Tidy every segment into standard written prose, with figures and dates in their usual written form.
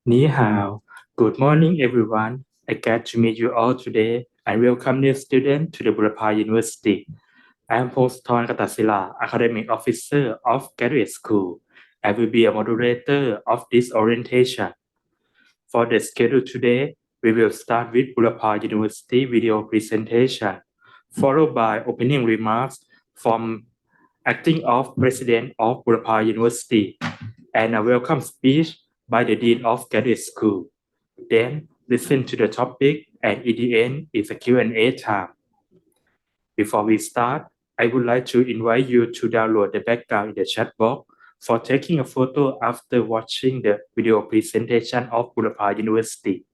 Ni hao. Good morning, everyone. I glad to meet you all today and welcome new students to the Burapha University. I am host Thorn Katasila, Academic Officer of Graduate School. I will be a moderator of this orientation. For the schedule today, we will start with Burapha University video presentation, followed by opening remarks from Acting of President of Burapha University and a welcome speech by the Dean of Graduate School. Then listen to the topic and in the end is a Q&A time. Before we start, I would like to invite you to download the background in the chat box for taking a photo after watching the video presentation of Burapha University.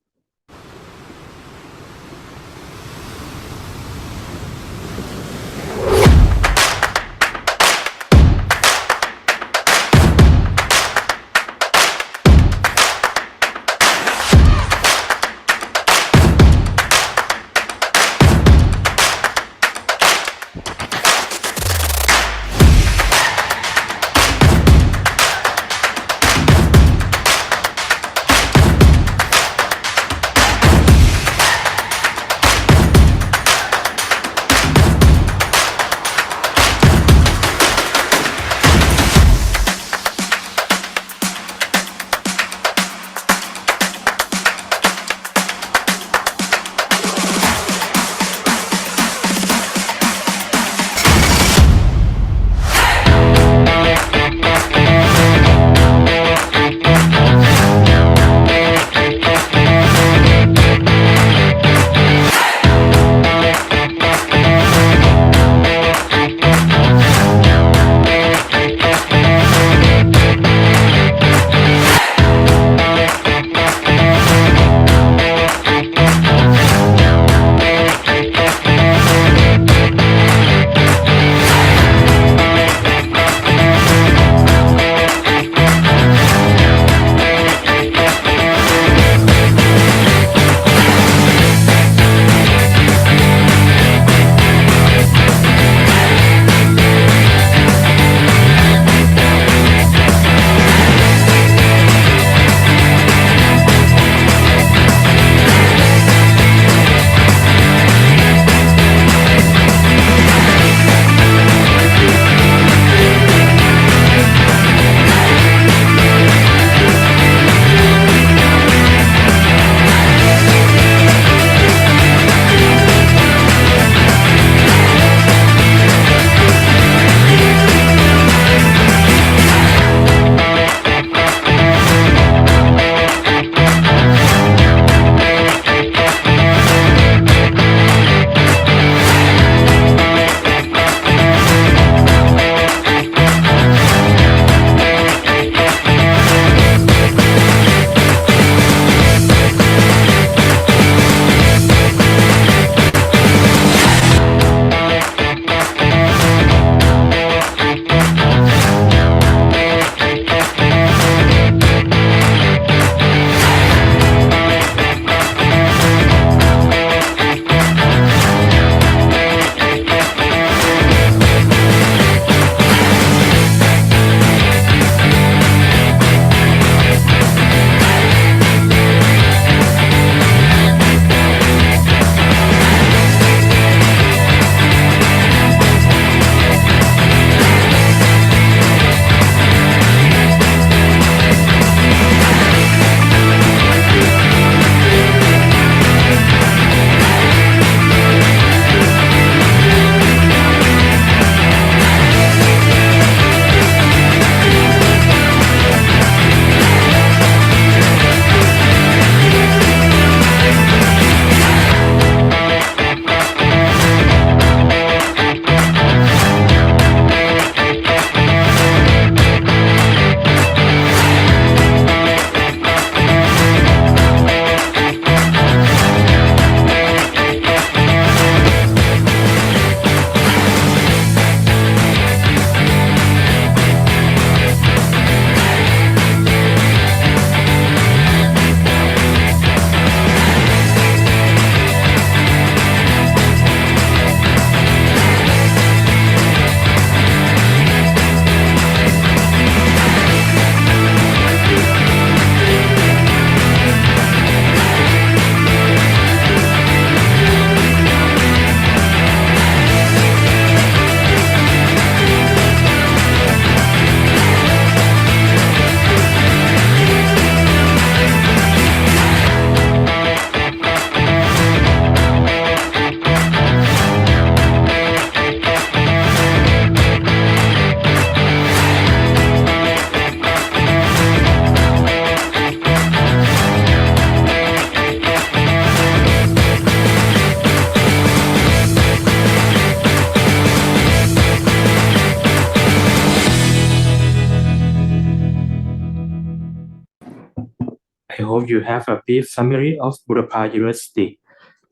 hope you have a brief summary of Burapha University.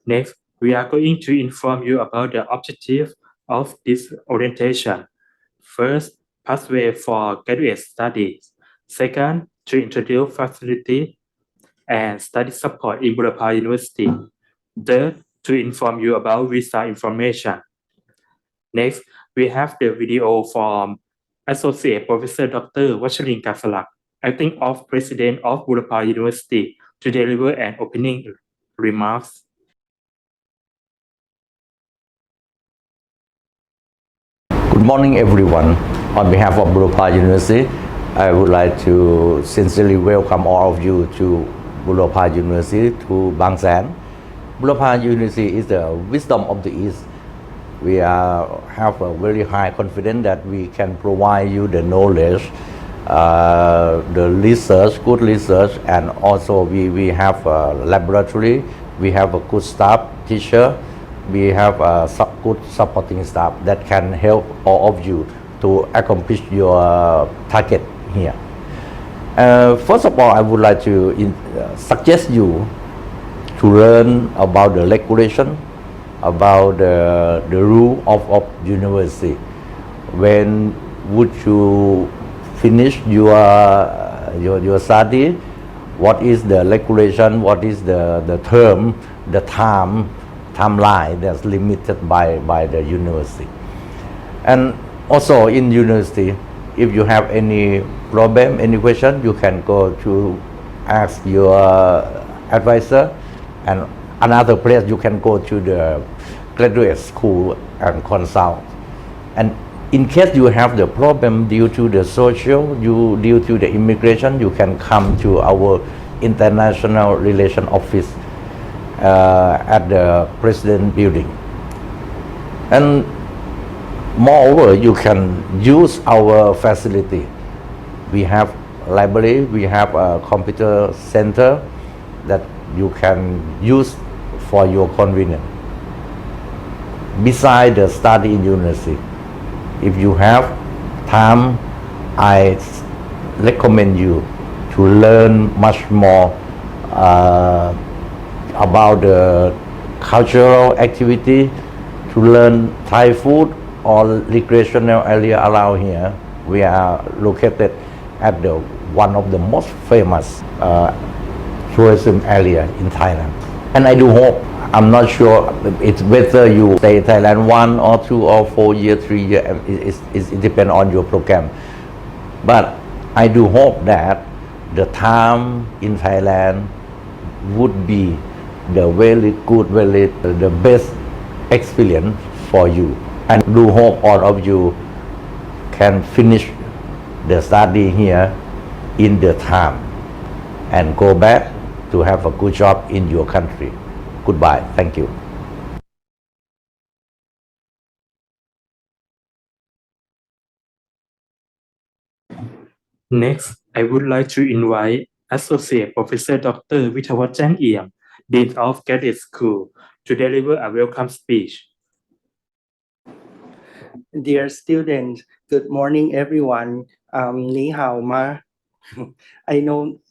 Next, we are going to inform you about the objective of this orientation. First, pathway for graduate studies. Second, to introduce facility and study support in Burapha University. Third, to inform you about visa information. Next, we have the video from Associate Professor Dr. Wacharin Kasalak, Acting of President of Burapha University, to deliver an opening remarks. Good morning, everyone. On behalf of Burapha University, I would like to sincerely welcome all of you to Burapha University, to Bang San. Burapha University is the wisdom of the East. We have a very high confidence that we can provide you the knowledge, the research, good research, and also we have a laboratory, we have a good staff, teacher, we have a good supporting staff that can help all of you to accomplish your target here. First of all, I would like to suggest you to learn about the regulation, about the rule of university. When would you finish your study? What is the regulation? What is the term, the timeline that's limited by the university? And also in university, if you have any problem, any question, you can go to ask your advisor, and another place you can go to the graduate school and consult. And in case you have the problem due to the social, due to the immigration, you can come to our international relation office at the President Building. And moreover, you can use our facility. We have library, we have a computer center that you can use for your convenience. Besides the study in university, if you have time, I recommend you to learn much more about the cultural activity, to learn Thai food or recreational area around here. We are located at one of the most famous tourism area in Thailand. And I do hope, I'm not sure it's whether you stay in Thailand 1 or 2 or 4 years, 3 years, it depends on your program. But I do hope that the time in Thailand would be the very good, the best experience for you. And do hope all of you can finish the study here in the time and go back to have a good job in your country. Goodbye. Thank you. Next, I would like to invite Associate Professor Dr. Witawat Chang Iem, Dean of Graduate School, to deliver a welcome speech. Dear students, good morning, everyone. Ni hao ma. I know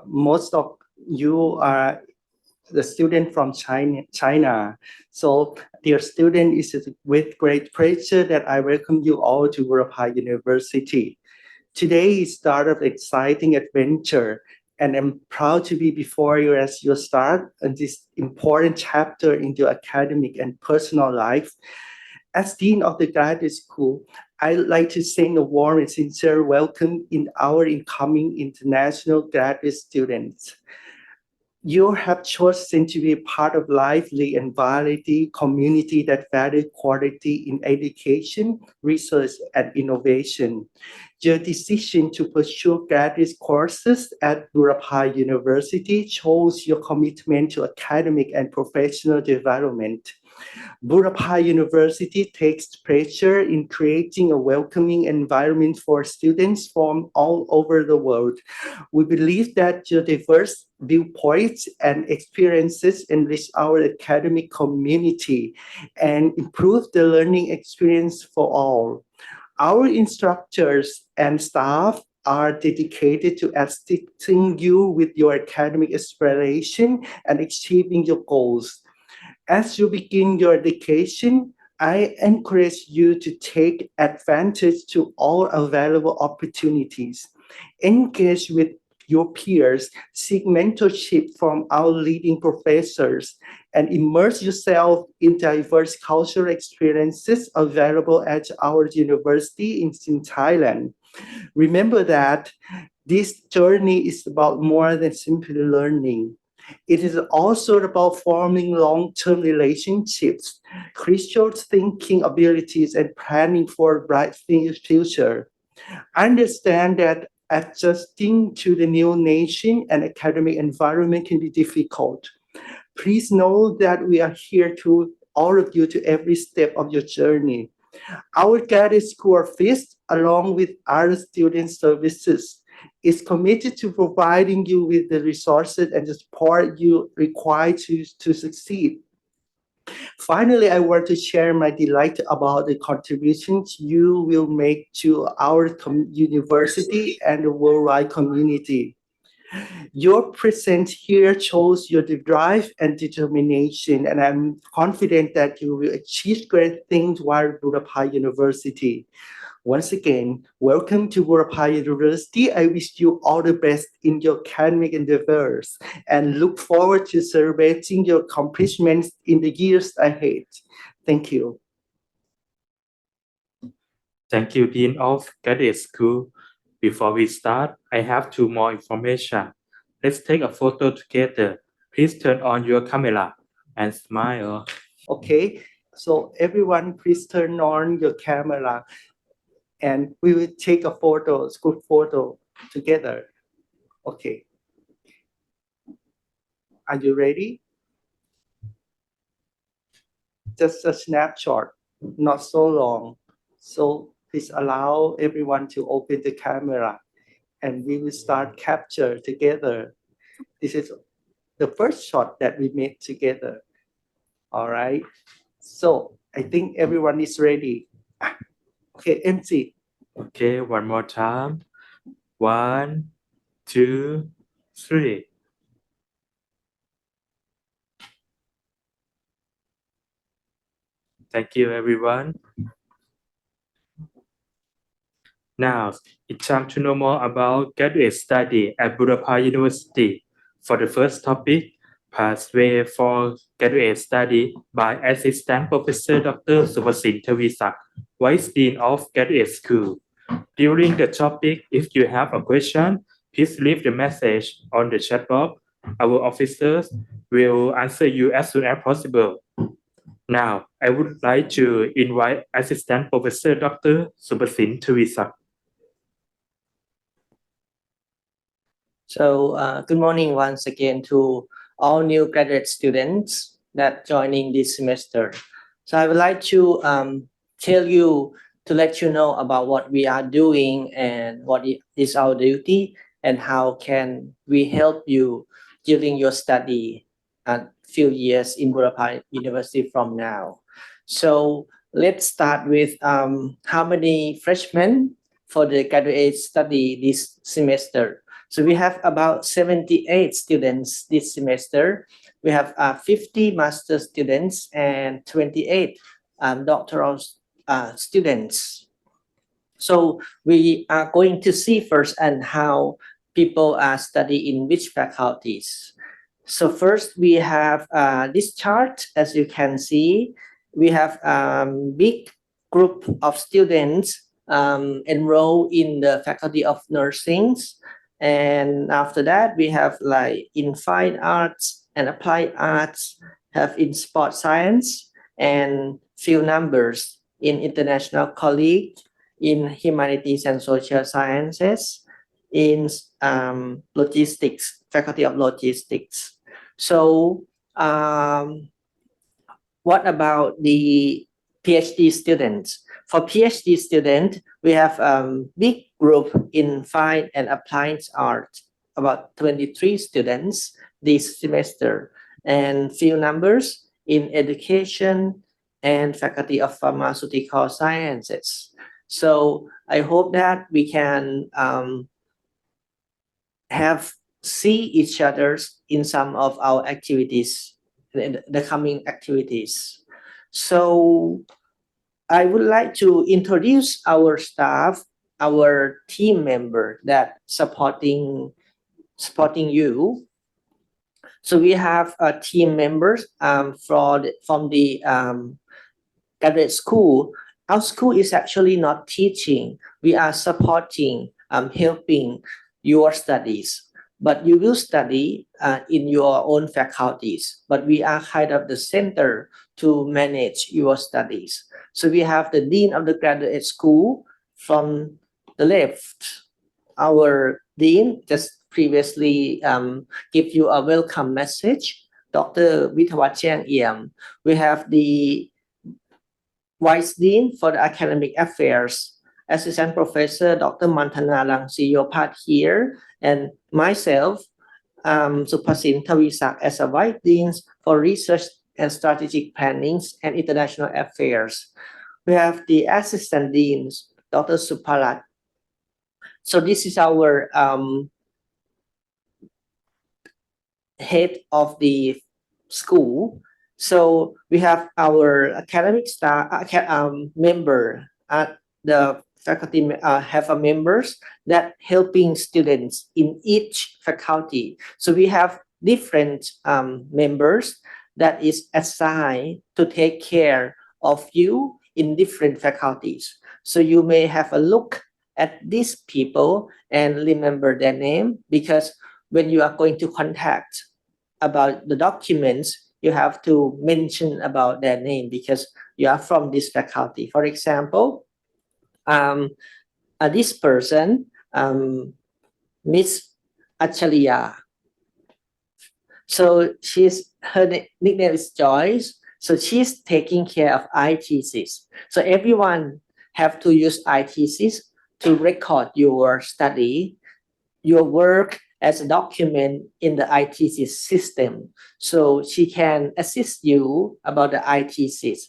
most of you are the student from China. So, dear student, it is with great pleasure that I welcome you all to Burapha University. Today is start of exciting adventure, and I'm proud to be before you as you start this important chapter in your academic and personal life. As Dean of the Graduate School, I'd like to send a warm and sincere welcome in our incoming international graduate students. You have chosen to be a part of lively and variety community that value quality in education, research, and innovation. Your decision to pursue graduate courses at Burapha University shows your commitment to academic and professional development. Burapha University takes pleasure in creating a welcoming environment for students from all over the world. We believe that your diverse viewpoints and experiences enrich our academic community and improve the learning experience for all. Our instructors and staff are dedicated to assisting you with your academic aspiration and achieving your goals. As you begin your education, I encourage you to take advantage to all available opportunities. Engage with your peers, seek mentorship from our leading professors, and immerse yourself in diverse cultural experiences available at our university in Thailand. Remember that this journey is about more than simply learning. It is also about forming long-term relationships, critical thinking abilities, and planning for a bright future. Understand that adjusting to the new nation and academic environment can be difficult. Please know that we are here to all of you to every step of your journey. Our Cadet School Office, along with other student services, is committed to providing you with the resources and the support you require to succeed. Finally, I want to share my delight about the contributions you will make to our university and the worldwide community. Your presence here shows your drive and determination, and I'm confident that you will achieve great things while at Burapha University. Once again, welcome to Burapha University. I wish you all the best in your academic endeavors and look forward to celebrating your accomplishments in the years ahead. Thank you. Thank you, Dean of Graduate School. Before we start, I have two more information. Let's take a photo together. Please turn on your camera and smile. Okay, so everyone, please turn on your camera and we will take a photo, good photo together. Okay. Are you ready? Just a snapshot, not so long. So please allow everyone to open the camera and we will start capture together. This is the first shot that we made together. All right. So I think everyone is ready. Okay, MC. Okay, one more time. 1, 2, 3. Thank you, everyone. Now, it's time to know more about graduate study at Burapha University. For the first topic, pathway for graduate study by Assistant Professor Dr. Supasin Tavisak, Vice Dean of Graduate School. During the topic, if you have a question, please leave the message on the chat box. Our officers will answer you as soon as possible. Now, I would like to invite Assistant Professor Dr. Supasin Tavisak. So good morning once again to all new graduate students that joining this semester. So I would like to let you know about what we are doing and what is our duty and how can we help you during your study a few years in Burapha University from now. So let's start with how many freshmen for the graduate study this semester. So we have about 78 students this semester. We have 50 master students and 28 doctoral students. So we are going to see first and how people are studying in which faculties. So first we have this chart. As you can see, we have big group of students enrolled in the Faculty of Nursing. And after that, we have like in fine arts and applied arts, have in sports science, and few numbers in international college, in humanities and social sciences, in logistics, Faculty of Logistics. So what about the PhD students? For PhD students, we have big group in fine and applied art, about 23 students this semester, and few numbers in education and Faculty of Pharmaceutical Sciences. So I hope that we can have see each other in some of our activities, the coming activities. So I would like to introduce our staff, our team member that supporting you. So we have team members from the graduate school. Our school is actually not teaching. We are supporting, helping your studies. But you will study in your own faculties. But we are kind of the center to manage your studies. So we have the dean of the graduate school from the left. Our dean just previously give you a welcome message, Dr. Vitawat Chiang Iem. We have the Vice Dean for the Academic Affairs, Assistant Professor Dr. Mantana Langsiyopat here, and myself, Supasin Tawisak, as a Vice Dean for Research and Strategic Planning and International Affairs. We have the Assistant Deans, Dr. Supalat. So this is our head of the school. So we have our academic staff member at the faculty have a members that helping students in each faculty. So we have different members that is assigned to take care of you in different faculties. So you may have a look at these people and remember their name, because when you are going to contact about the documents, you have to mention about their name because you are from this faculty. For example, this person, Miss Achaliya. So her nickname is Joyce. So she's taking care of ITCs. So everyone have to use ITCs to record your study, your work as a document in the ITC system. So she can assist you about the ITCs.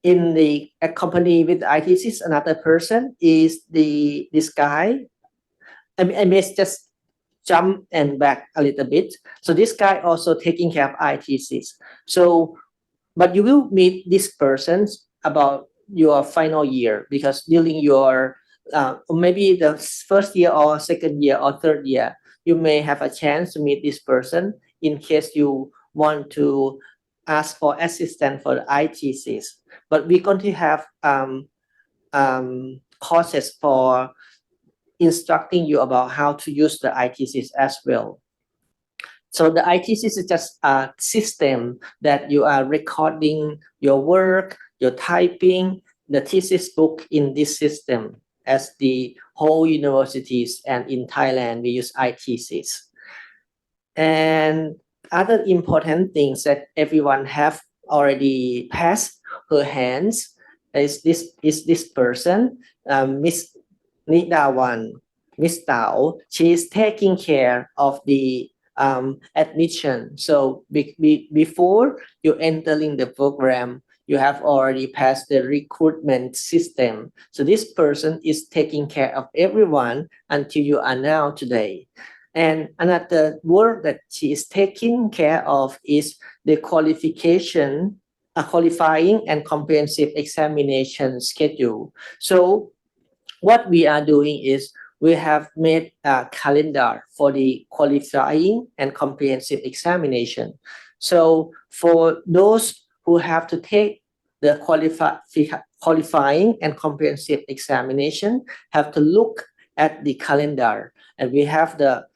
In the company with the ITCs, another person is this guy. I may just jump and back a little bit. So this guy also taking care of ITCs. So, but you will meet this person about your final year, because during your maybe the first year or second year or third year, you may have a chance to meet this person in case you want to ask for assistance for the ITCs. But we're going to have courses for instructing you about how to use the ITCs as well. So the ITCs is just a system that you are recording your work, your typing, the thesis book in this system. As the whole universities and in Thailand, we use ITCs. And other important things that everyone have already passed her hands is this person, Miss Nidawan, Miss Tao. She is taking care of the admission. So before you entering the program, you have already passed the recruitment system. So this person is taking care of everyone until you are now today. And another work that she is taking care of is the qualification, qualifying and comprehensive examination schedule. So what we are doing is we have made a calendar for the qualifying and comprehensive examination. So for those who have to take the qualifying and comprehensive examination, have to look at the calendar, and we have the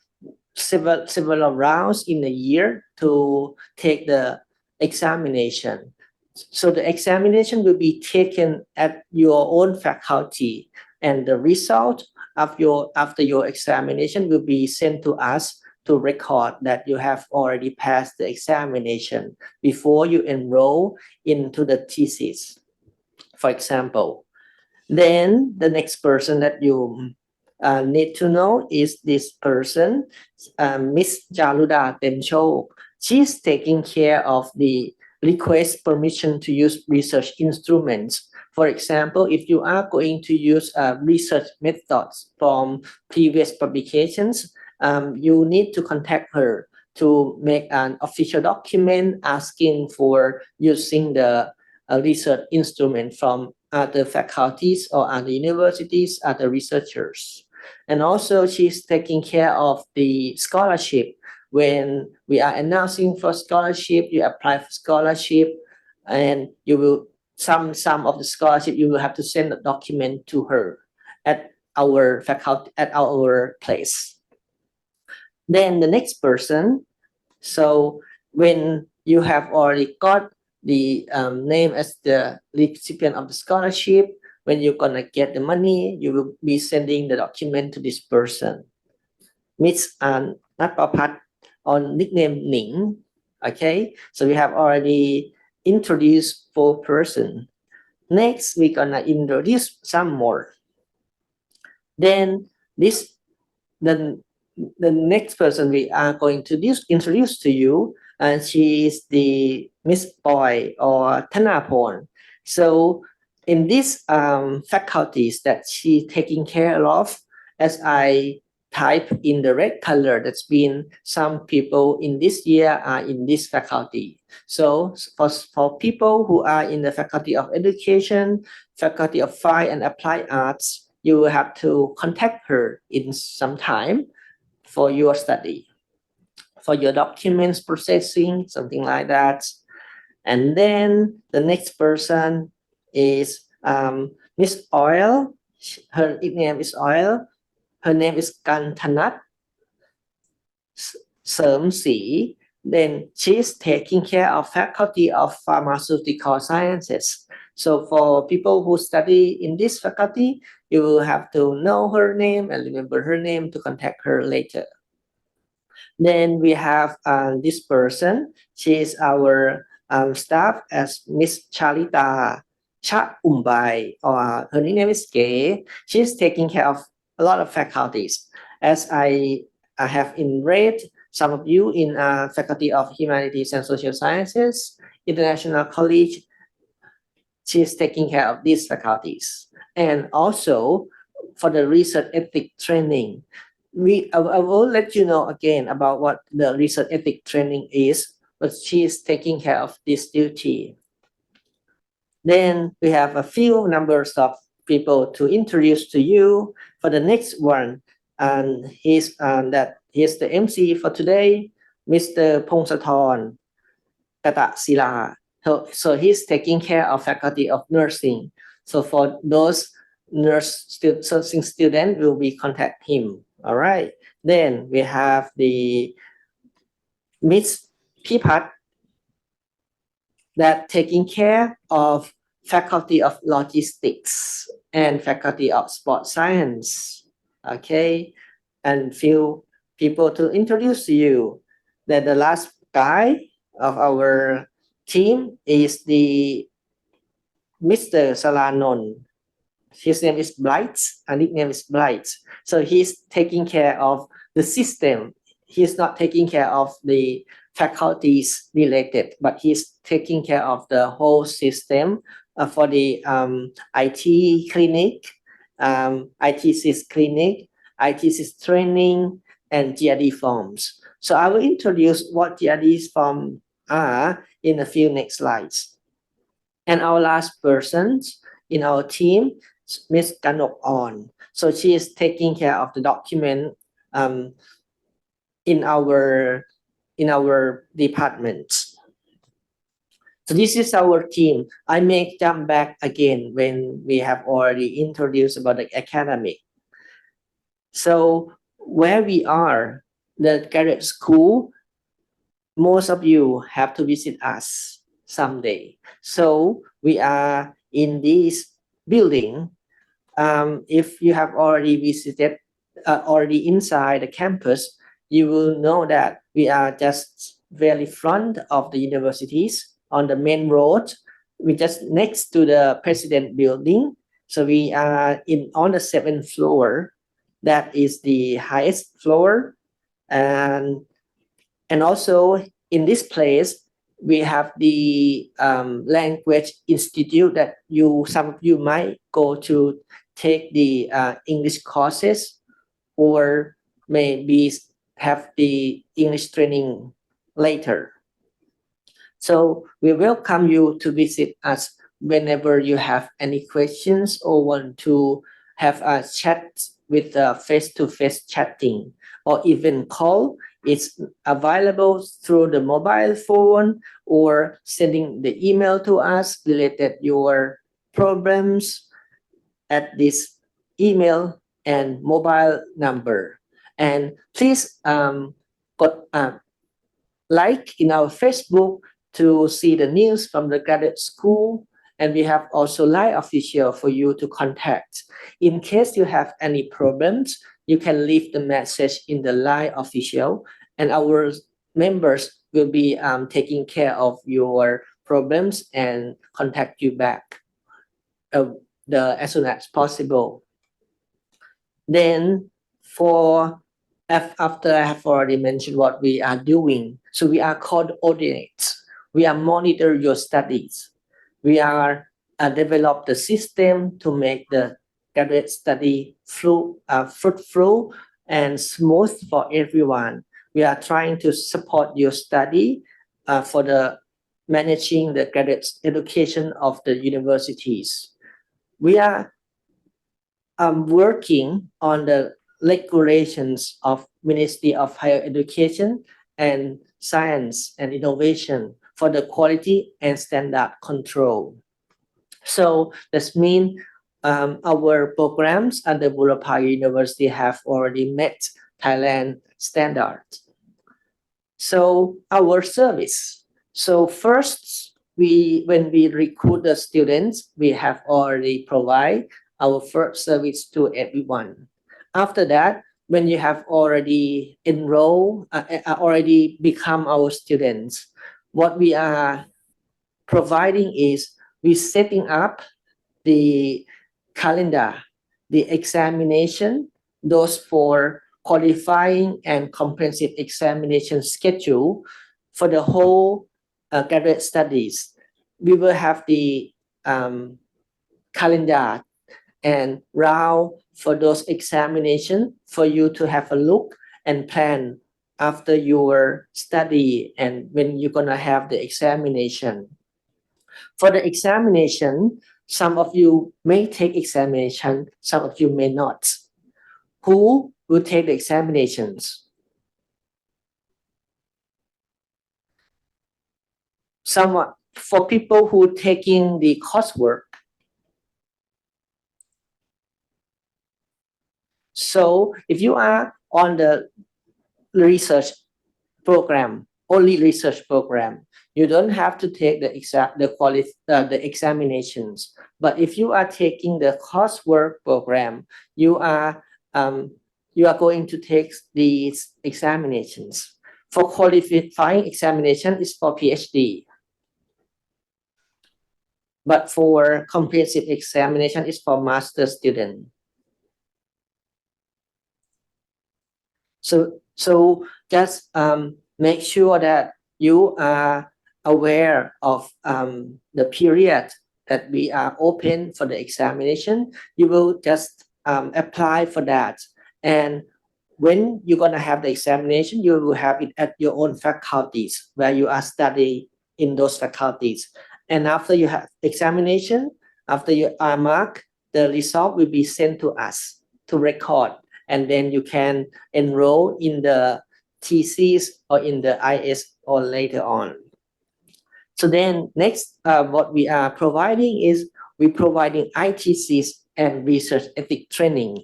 several rounds in a year to take the examination. So the examination will be taken at your own faculty, and the result of after your examination will be sent to us to record that you have already passed the examination before you enroll into the thesis, for example. Then the next person that you need to know is this person, Miss Jaluda Temchok. She's taking care of the request permission to use research instruments. For example, if you are going to use research methods from previous publications you need to contact her to make an official document asking for using the research instrument from other faculties or other universities, other researchers. And also she's taking care of the scholarship. When we are announcing for scholarship, you apply for scholarship and you will some of the scholarship you will have to send a document to her at our faculty at our place. Then the next person, so when you have already got the name as the recipient of the scholarship, when you're gonna get the money, you will be sending the document to this person. Miss Natpapat, on nickname Ning. Okay, so we have already introduced 4 person. Next, we're gonna introduce some more. Then the next person we are going to introduce to you, and she is the Miss Boy or Thanapon. So in these faculties that she taking care of, as I type in the red color, that's been some people in this year are in this faculty. So for people who are in the Faculty of Education, Faculty of Fine and Applied Arts, you will have to contact her in some time for your study, for your documents processing, something like that. And then the next person is Miss Oil. Her nickname is Oil. Her name is Kantanat Sermsi. Then she's taking care of Faculty of Pharmaceutical Sciences. So for people who study in this faculty, you will have to know her name and remember her name to contact her later. Then we have this person. She is our staff as Miss Charita Cha Umbai, or her name is Gay. She's taking care of a lot of faculties. As I have in red, some of you in Faculty of Humanities and Social Sciences, International College, she's taking care of these faculties. And also for the research ethic training, I will let you know again about what the research ethic training is, but she is taking care of this duty. Then we have a few numbers of people to introduce to you for the next one, and he's the MC for today, Mr. Pongsathorn Katasila. So he's taking care of Faculty of Nursing. So for those nursing students, will be contact him. All right. Then we have the Miss Pipat that taking care of Faculty of Logistics and Faculty of Sports Science. Okay, and few people to introduce to you. That the last guy of our team is the Mr. Salanon. His name is Blight, and nickname is Blight. So he's taking care of the system. He's not taking care of the faculties related, but he's taking care of the whole system for the IT clinic, ITSys clinic, ITSys training, and GRD forms. So I will introduce what GRD forms are in a few next slides. And our last person in our team, Miss Kanok On. So she is taking care of the document in our department. So this is our team. I may jump back again when we have already introduced about the academic. So where we are, the graduate school, most of you have to visit us someday. So we are in this building. If you have already visited, already inside the campus, you will know that we are just very front of the universities on the main road. We just next to the president building. So we are on the 7th floor. That is the highest floor. And also in this place, we have the language institute that some of you might go to take the English courses, or maybe have the English training later. So we welcome you to visit us whenever you have any questions or want to have a chat with face-to-face chatting or even call. It's available through the mobile phone or sending the email to us related your problems at this email and mobile number. And please like in our Facebook to see the news from the graduate school. And we have also Line official for you to contact. In case you have any problems, you can leave the message in the Line official, and our members will be taking care of your problems and contact you back as soon as possible. Then after I have already mentioned what we are doing, so we are coordinates. We are monitor your studies. We are develop the system to make the graduate study fruitful and smooth for everyone. We are trying to support your study for the managing the graduate education of the universities. We are working on the regulations of Ministry of Higher Education and Science and Innovation for the quality and standard control. So this means our programs at the Burapaya University have already met Thailand standards. So our service. So first, when we recruit the students, we have already provide our first service to everyone. After that, when you have already enrolled, already become our students, what we are providing is we setting up the calendar, the examination, those for qualifying and comprehensive examination schedule for the whole graduate studies. We will have the calendar and route for those examinations for you to have a look and plan after your study and when you're gonna have the examination. For the examination, some of you may take examination, some of you may not. Who will take the examinations? Someone, for people who taking the coursework. So if you are on the research program, only research program, you don't have to take the examinations. But if you are taking the coursework program, you are going to take these examinations. For qualifying examination is for PhD. But for comprehensive examination is for master student. So just make sure that you are aware of the period that we are open for the examination. You will just apply for that. And when you're going to have the examination, you will have it at your own faculties where you are studying in those faculties. And after you have examination, after you are marked, the result will be sent to us to record. And then you can enroll in the thesis or in the IS or later on. So then next, what we are providing is we're providing ITCs and research ethics training.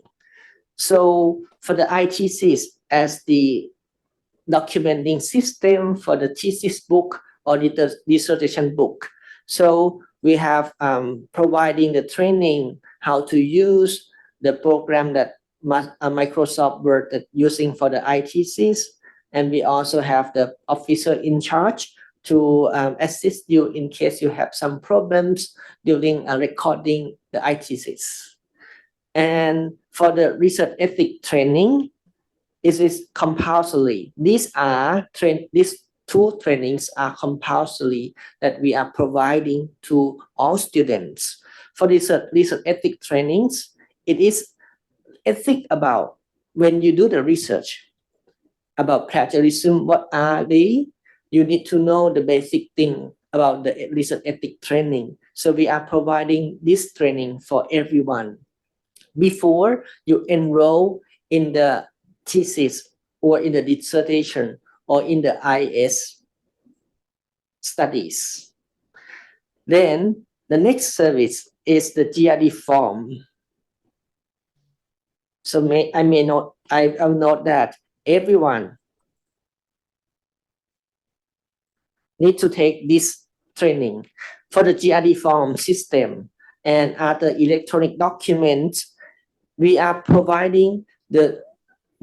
So for the ITCs as the documenting system for the thesis book or the dissertation book. So we have providing the training how to use the program that Microsoft Word that using for the ITCs, and we also have the officer in charge to assist you in case you have some problems during recording the ITCs. And for the research ethics training, it is compulsory. These two trainings are compulsory that we are providing to all students. For research ethics trainings, it is ethics about when you do the research. about plagiarism. What are they? You need to know the basic thing about the research ethic training. So we are providing this training for everyone before you enroll in the thesis or in the dissertation or in the IS studies. Then the next service is the GRD form. So I'll note that everyone need to take this training for the GRD form system and other electronic documents. We are providing the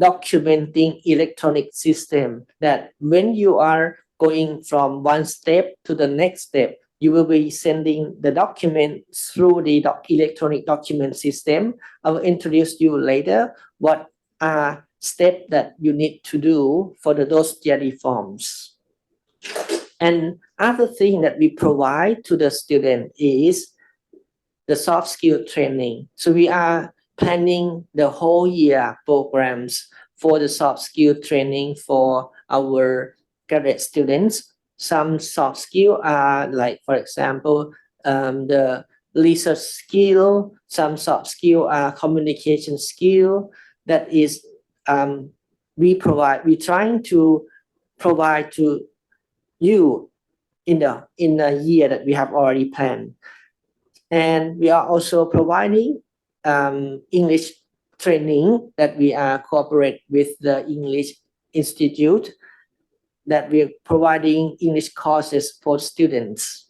documenting electronic system that when you are going from one step to the next step, you will be sending the document through the electronic document system. I will introduce you later what are steps that you need to do for those GRD forms. And other thing that we provide to the student is the soft skill training. So we are planning the whole year programs for the soft skill training for our graduate students. Some soft skill are like, for example, the research skill. Some soft skill are communication skill. That is, we're trying to provide to you in the year that we have already planned. And we are also providing English training that we are cooperate with the English Institute, that we're providing English courses for students.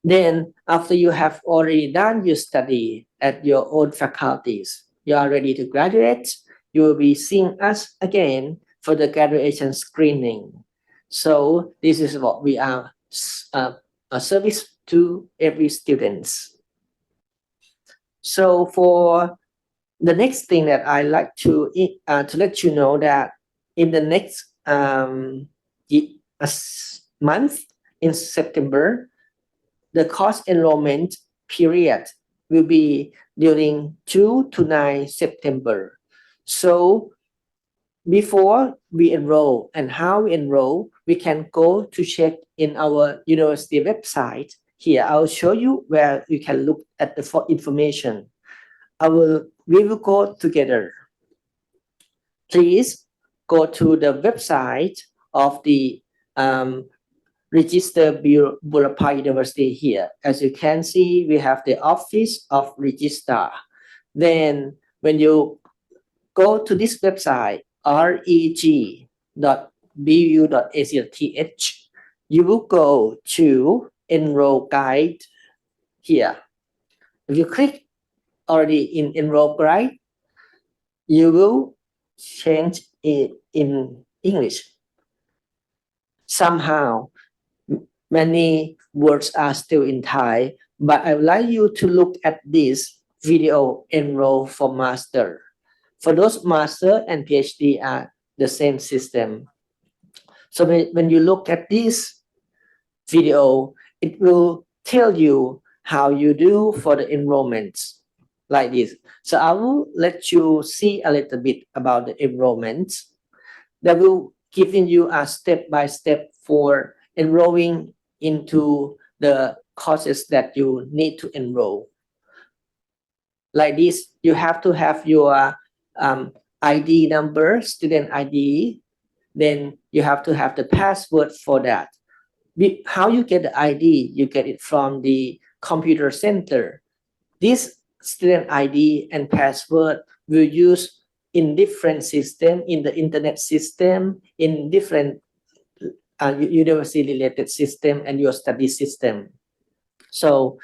Then after you have already done your study at your own faculties, you are ready to graduate, you will be seeing us again for the graduation screening. So this is what we are a service to every students. So for the next thing that I like to let you know that in the next month in September, the course enrollment period will be during 2 to 9 September. So before we enroll and how we enroll, we can go to check in our university website. Here, I'll show you where you can look at the information. We will go together. Please go to the website of the Register Burapha University here. As you can see, we have the Office of Registrar. Then when you go to this website, reg.bu.ac.th, you will go to Enroll Guide here. If you click already in Enroll Guide, you will change it in English. Somehow, many words are still in Thai, but I would like you to look at this video Enroll for Master. For those master and PhD are the same system. So when you look at this video, it will tell you how you do for the enrollments like this. So I will let you see a little bit about the enrollments. That will giving you a step-by-step for enrolling into the courses that you need to enroll. Like this, you have to have your ID number, student ID. Then you have to have the password for that. How you get the ID? You get it from the computer center. This student ID and password will use in different system, in the internet system, in different university-related system and your study system. So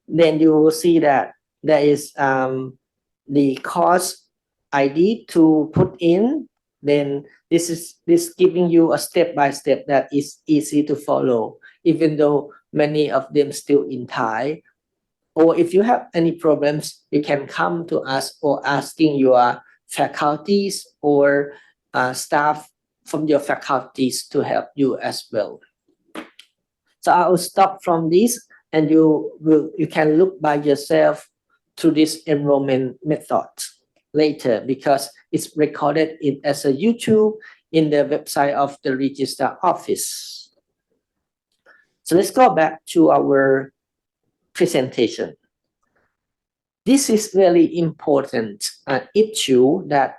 then you will see that there is the course ID to put in. Then this giving you a step-by-step that is easy to follow, even though many of them still in Thai. Or if you have any problems, you can come to us or asking your faculties or staff from your faculties to help you as well. So I will stop from this, and you can look by yourself to this enrollment method later, because it's recorded as a YouTube in the website of the Register Office. So let's go back to our presentation. This is really important issue that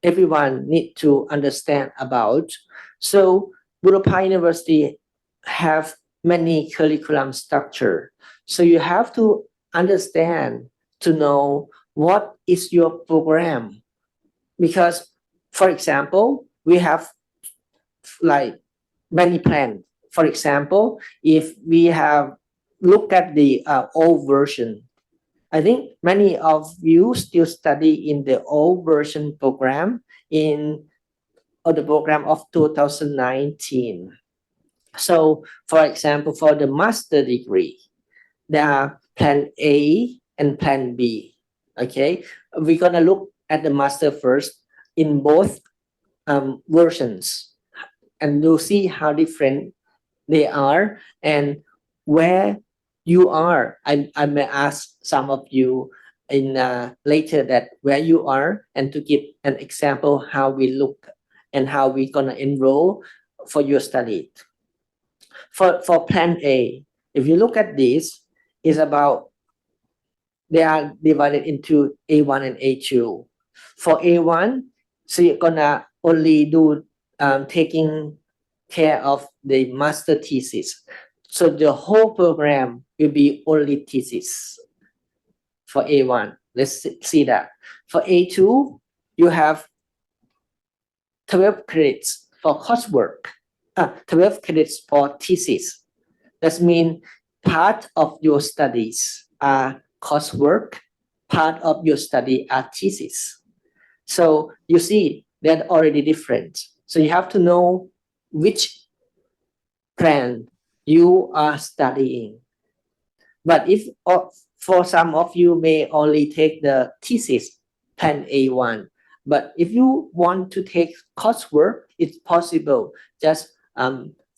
everyone need to understand about. So Burapha University have many curriculum structure. So you have to understand to know what is your program. Because, for example, we have like many plans. For example, if we have looked at the old version, I think many of you still study in the old version program or the program of 2019. So, for example, for the master degree, there are plan A and plan B. Okay, we're gonna look at the master first in both versions, and you'll see how different they are and where you are. I may ask some of you in later that where you are, and to give an example how we look and how we're gonna enroll for your study. For plan A, if you look at this, is about they are divided into A1 and A2. For A1, so you're gonna only do taking care of the master thesis. So the whole program will be only thesis for A1. Let's see that. For A2, you have 12 credits for coursework, 12 credits for thesis. That means part of your studies are coursework, part of your study are thesis. So you see, they're already different. So you have to know which plan you are studying. But if for some of you may only take the thesis, plan A1. But if you want to take coursework, it's possible. Just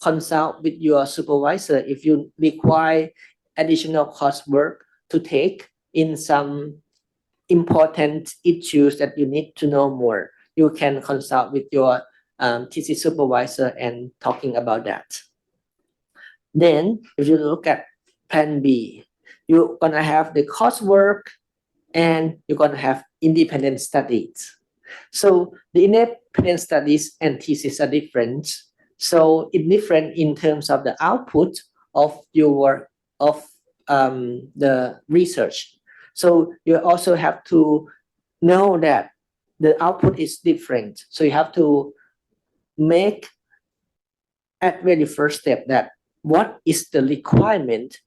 consult with your supervisor if you require additional coursework to take in some important issues that you need to know more. You can consult with your thesis supervisor and talking about that. Then, if you look at plan B, you're gonna have the coursework and you're gonna have independent studies. So the independent studies and thesis are different. So it's different in terms of the output of your the research. So you also have to know that the output is different. So you have to make at very first step that what is the requirement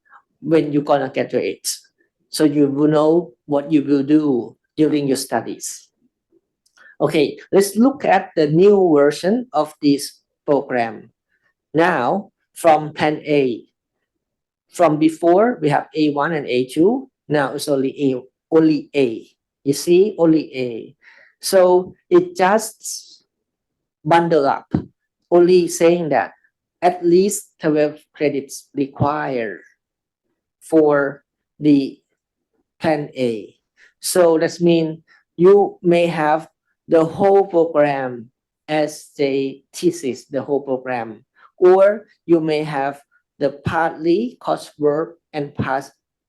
when you're gonna graduate. So you will know what you will do during your studies. Okay, let's look at the new version of this program. Now, from plan A, from before we have A1 and A2. Now it's only A. You see, only A. So it just bundle up, only saying that at least 12 credits required for the plan A. So that means you may have the whole program as a thesis, the whole program, or you may have the partly coursework and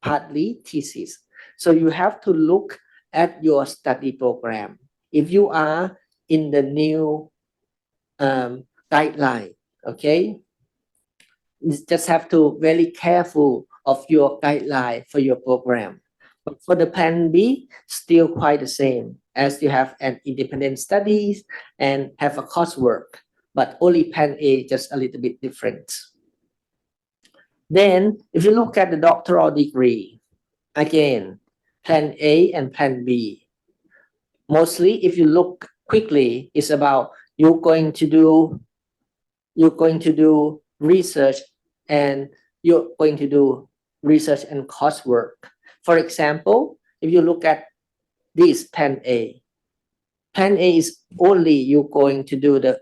partly thesis. So you have to look at your study program. If you are in the new guideline, okay, you just have to very careful of your guideline for your program. But for the plan B, still quite the same, as you have an independent studies and have a coursework, but only plan A just a little bit different. Then, if you look at the doctoral degree, again, plan A and plan B. Mostly, if you look quickly, it's about you're going to do research and you're going to do research and coursework. For example, if you look at this plan A is only you're going to do the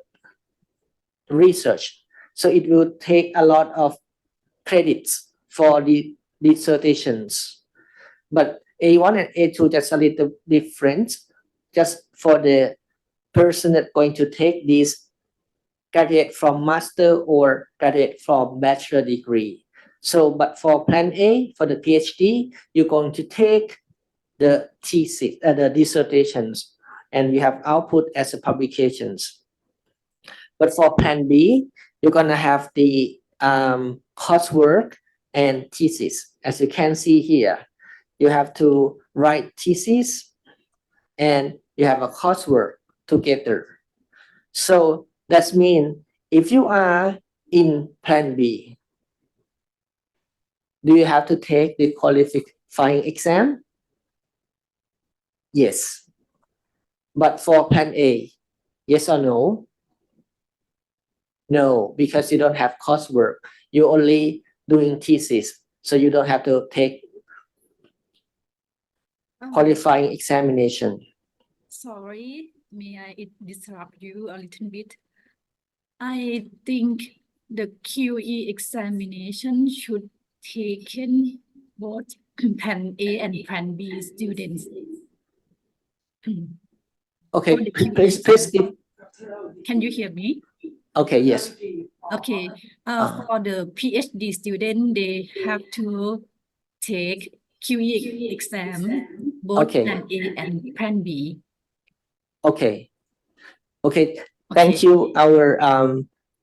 research. So it will take a lot of credits for the dissertations. But A1 and A2 just a little different, just for the person that going to take this graduate from master or graduate from bachelor degree. So, but for plan A, for the PhD, you're going to take the thesis, the dissertations, and you have output as a publications. But for plan B, you're gonna have the coursework and thesis. As you can see here, you have to write thesis and you have a coursework together. So that means if you are in plan B, do you have to take the qualifying exam? Yes. But for plan A, yes or no? No, because you don't have coursework. You're only doing thesis, so you don't have to take qualifying examination. Sorry, may I disrupt you a little bit? I think the QE examination should taken both plan A and plan B students. Okay, For the QE please, exam. Can you hear me? Okay, yes. Okay. For the PhD student, they have to take QE exam, both Okay. plan A and plan B. Okay. Okay. Thank you, our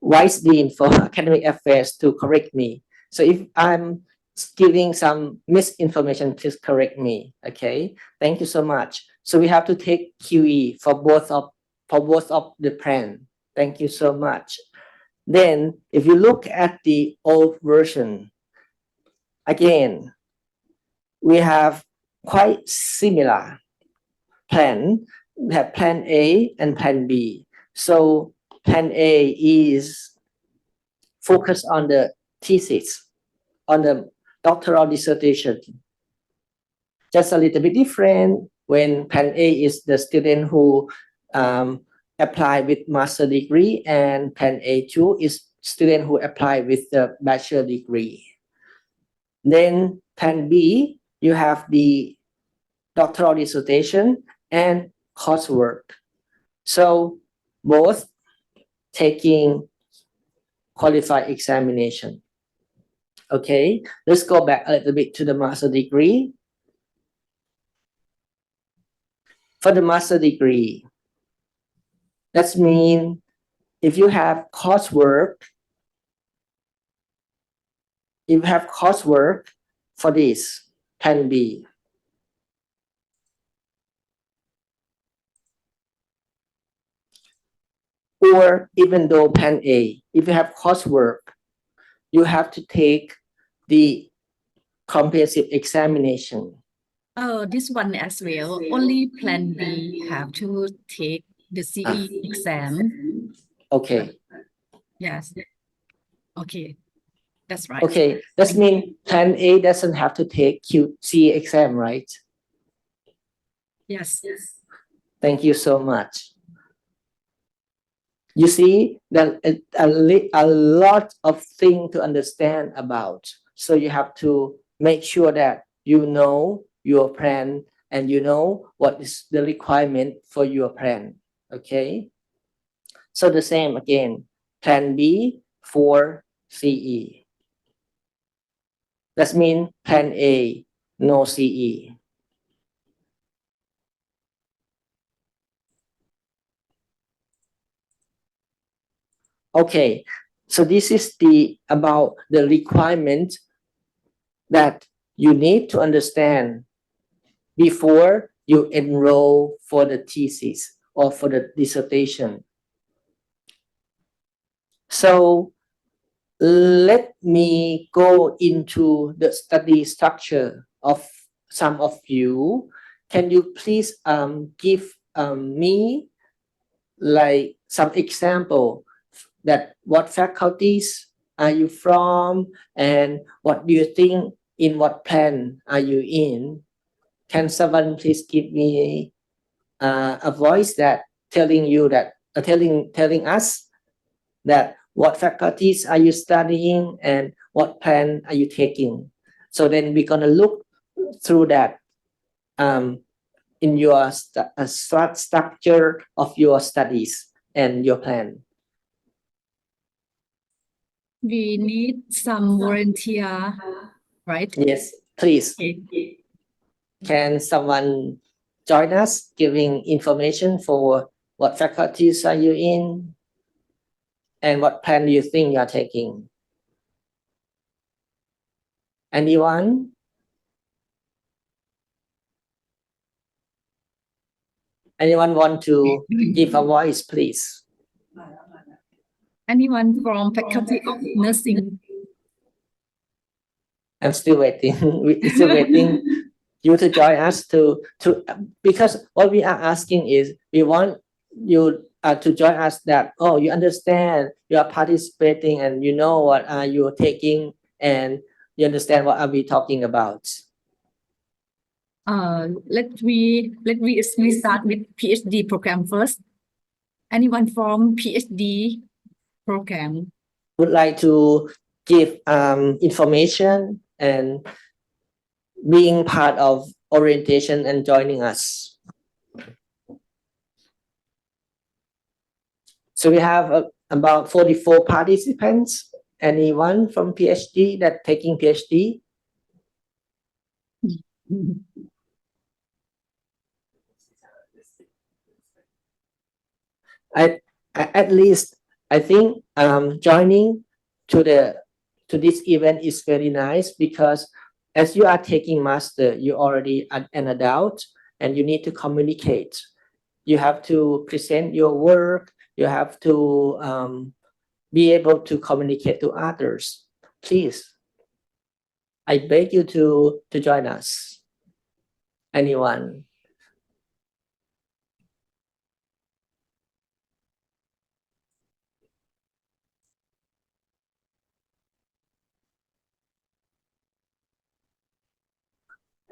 Vice Dean for Academic Affairs to correct me. So if I'm giving some misinformation, please correct me. Okay. Thank you so much. So we have to take QE for both of the plan. Thank you so much. Then if you look at the old version, again, we have quite similar plan. We have plan A and plan B. So plan A is focused on the thesis, on the doctoral dissertation. Just a little bit different when plan A is the student who apply with master degree, and plan A2 is student who apply with the bachelor degree. Then plan B, you have the doctoral dissertation and coursework. So both taking qualified examination. Okay, let's go back a little bit to the master degree. For the master degree, that means if you have coursework, for this plan B, or even though plan A, if you have coursework, you have to take the comprehensive examination. This one as well. Only plan B have to take the CE exam. Okay. Yes. Okay. That's right. Okay, that means plan A doesn't have to take QC exam, right? Yes. Thank you so much. You see that a lot of things to understand about. So you have to make sure that you know your plan and you know what is the requirement for your plan. Okay. So the same again, plan B for CE. That means plan A, no CE. Okay, so this is about the requirement that you need to understand before you enroll for the thesis or for the dissertation. So let me go into the study structure of some of you. Can you please give me like some example that what faculties are you from and what do you think, in what plan are you in? Can someone please give me a voice that telling us that what faculties are you studying and what plan are you taking? So then we're gonna look through that in your structure of your studies and your plan? We need some volunteer, right? Yes, please. Okay. Can someone join us giving information for what faculties are you in and what plan do you think you are taking? Anyone? Anyone want to give a voice, please? Anyone from Faculty of Nursing? I'm still waiting. We're still waiting you to join us to because what we are asking is we want you to join us that you understand you are participating and you know what are you taking and you understand what are we talking about. Let me start with PhD program first. Anyone from PhD program? Would like to give information and being part of orientation and joining us. So we have about 44 participants. Anyone from PhD that taking PhD? At least I think joining to this event is very nice because as you are taking master, you're already an adult and you need to communicate. You have to present your work. You have to be able to communicate to others. Please, I beg you to join us. Anyone?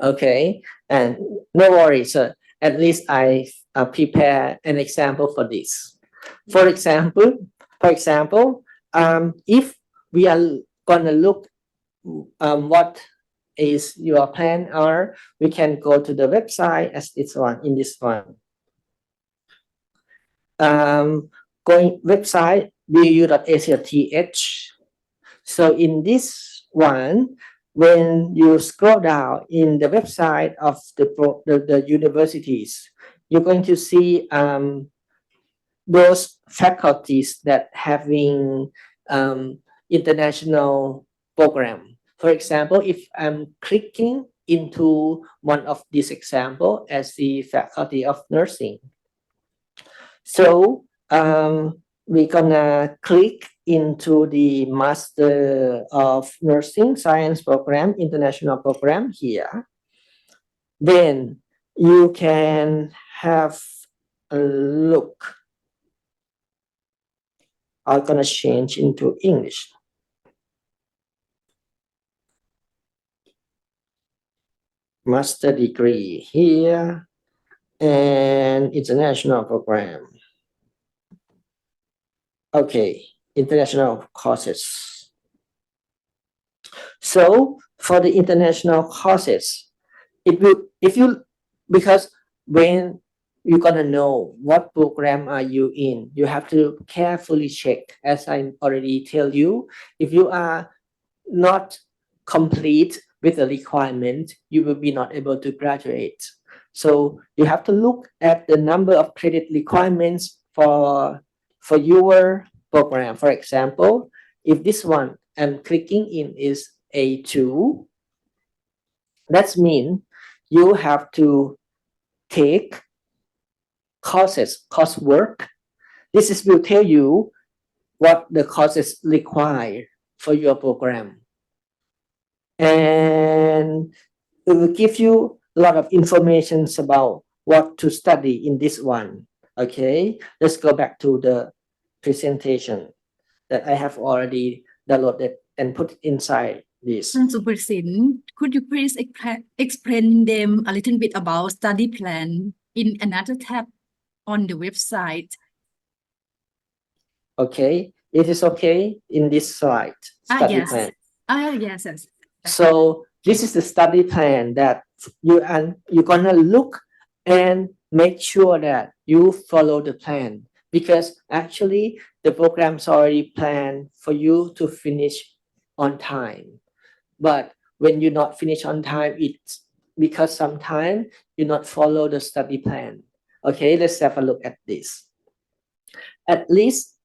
Okay, and no worries, sir. At least I prepare an example for this. For example, if we are gonna look what is your plan are, we can go to the website as this one in this one. Going website bu.ac.th. So in this one, when you scroll down in the website of the universities, you're going to see those faculties that having international program. For example, if I'm clicking into one of these example as the Faculty of Nursing, so we're gonna click into the Master of Nursing Science program, international program here. Then you can have a look. I'm gonna change into English. Master degree here and international program. Okay, international courses. So for the international courses, because when you're gonna know what program are you in, you have to carefully check. As I already tell you, if you are not complete with the requirement, you will be not able to graduate. So you have to look at the number of credit requirements for your program. For example, if this one I'm clicking in is A2, that means you have to take coursework. This will tell you what the courses require for your program. And it will give you a lot of information about what to study in this one. Okay, let's go back to the presentation that I have already downloaded and put inside this. Suprasin, could you please explain them a little bit about study plan in another tab on the website? Okay, it is okay in this slide. Study yes. plan. Yes. So this is the study plan that you're gonna look and make sure that you follow the plan, because actually the program's already planned for you to finish on time. But when you not finish on time, it's because sometimes you not follow the study plan. Okay, let's have a look at this. At least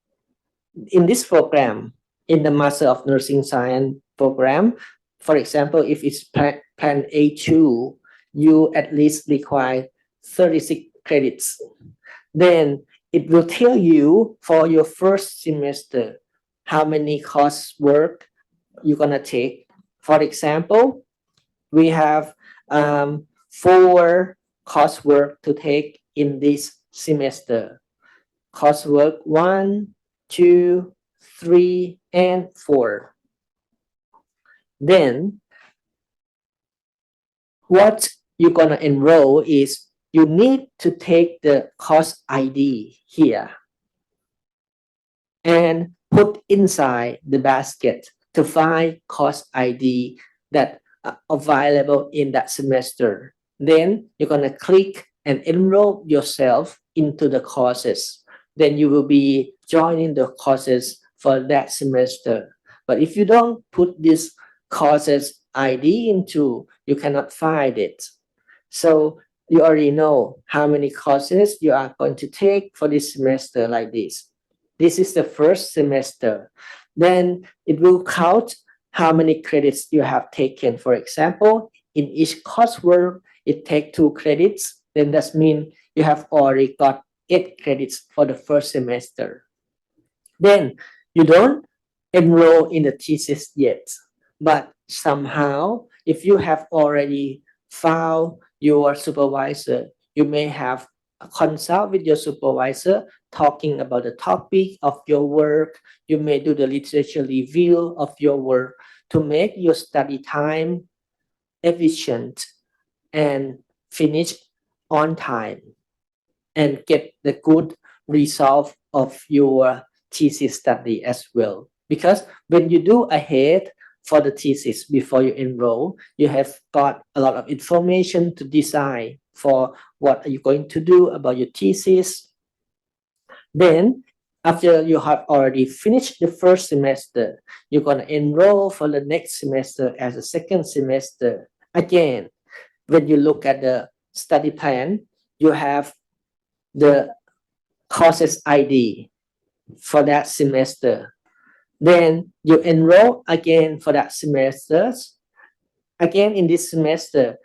in this program, in the Master of Nursing Science program, for example, if it's plan A2, you at least require 36 credits. Then it will tell you for your first semester how many coursework you're gonna take. For example, we have 4 coursework to take in this semester. Coursework 1, 2, 3, and 4. Then what you're gonna enroll is you need to take the course ID here and put inside the basket to find course ID that are available in that semester. Then you're gonna click and enroll yourself into the courses. Then you will be joining the courses for that semester. But if you don't put this courses ID into, you cannot find it. So you already know how many courses you are going to take for this semester like this. This is the first semester. Then it will count how many credits you have taken. For example, in each coursework, it takes 2 credits. Then that means you have already got 8 credits for the first semester. Then you don't enroll in the thesis yet, but somehow, if you have already found your supervisor, you may have a consult with your supervisor talking about the topic of your work. You may do the literature review of your work to make your study time efficient and finish on time and get the good result of your thesis study as well. Because when you do ahead for the thesis before you enroll, you have got a lot of information to decide for what are you going to do about your thesis. Then after you have already finished the first semester, you're going to enroll for the next semester as a second semester. Again, when you look at the study plan, you have the courses ID for that semester. Then you enroll again for that semester. Again, in this semester,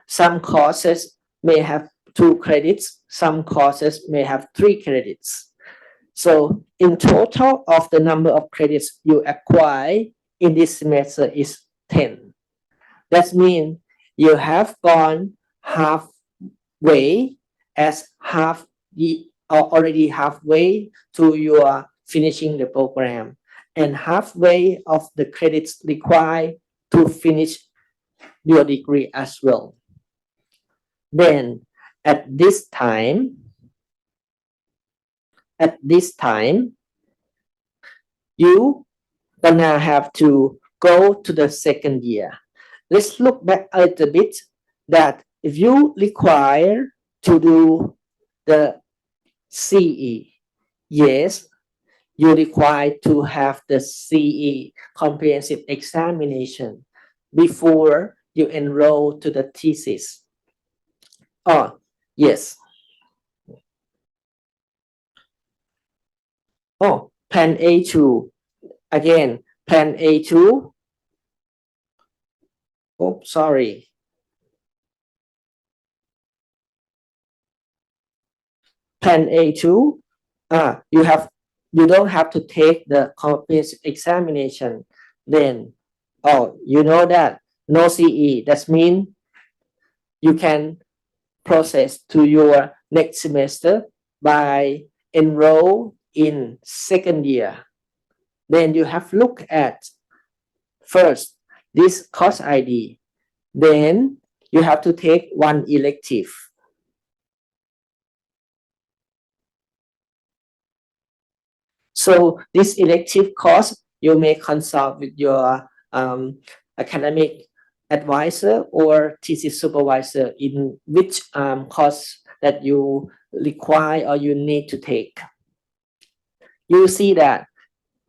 some courses may have 2 credits, some courses may have 3 credits. So in total of the number of credits you acquire in this semester is 10. That means you have gone halfway as already halfway to your finishing the program and halfway of the credits required to finish your degree as well. Then at this time, you gonna have to go to the second year. Let's look back a little bit that if you require to do the CE, yes, you require to have the CE comprehensive examination before you enroll to the thesis. Oh, yes. Oh, plan A2. Again, plan A2. Oh, sorry. Plan A2. You don't have to take the comprehensive examination. Then, you know that no CE. That means you can process to your next semester by enroll in second year. Then you have look at first this course ID. Then you have to take 1 elective. So this elective course, you may consult with your academic advisor or thesis supervisor in which course that you require or you need to take. You see that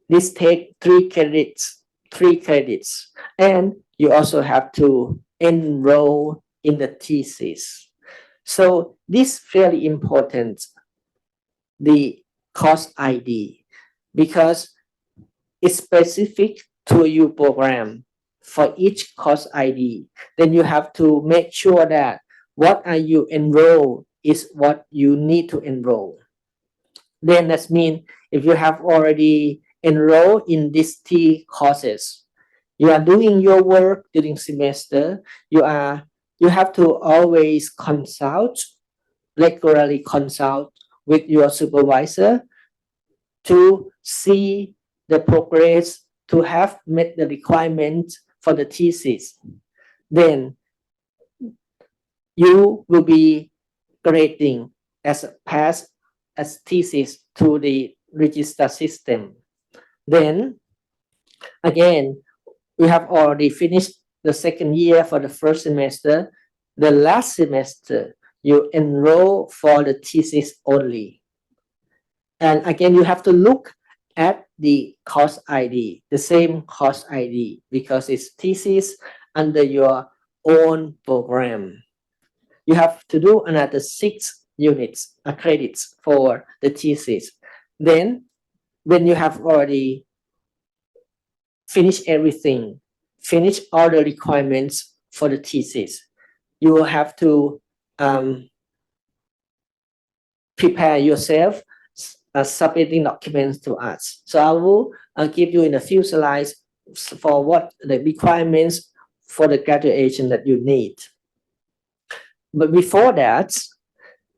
this take 3 credits, and you also have to enroll in the thesis. So this very important, the course ID, because it's specific to your program for each course ID. Then you have to make sure that what are you enroll is what you need to enroll. Then that means if you have already enrolled in these 3 courses, you are doing your work during semester, you have to always regularly consult with your supervisor to see the progress, to have met the requirements for the thesis. Then you will be grading as pass as thesis to the register system. Then again, we have already finished the second year for the first semester. The last semester, you enroll for the thesis only. And again, you have to look at the course ID, the same course ID, because it's thesis under your own program. You have to do another 6 units, credits for the thesis. Then, when you have already finished everything, finished all the requirements for the thesis, you will have to prepare yourself submitting documents to us. So I will give you in a few slides for what the requirements for the graduation that you need. But before that,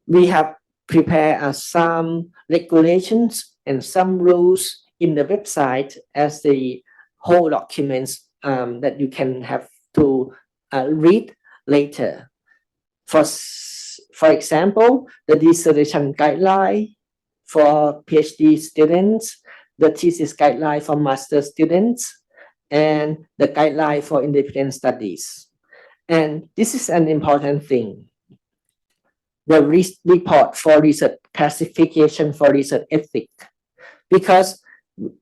we have prepared some regulations and some rules in the website as the whole documents that you can have to read later. For example, the dissertation guideline for PhD students, the thesis guideline for master students, and the guideline for independent studies. And this is an important thing. The report for research classification for research ethics, because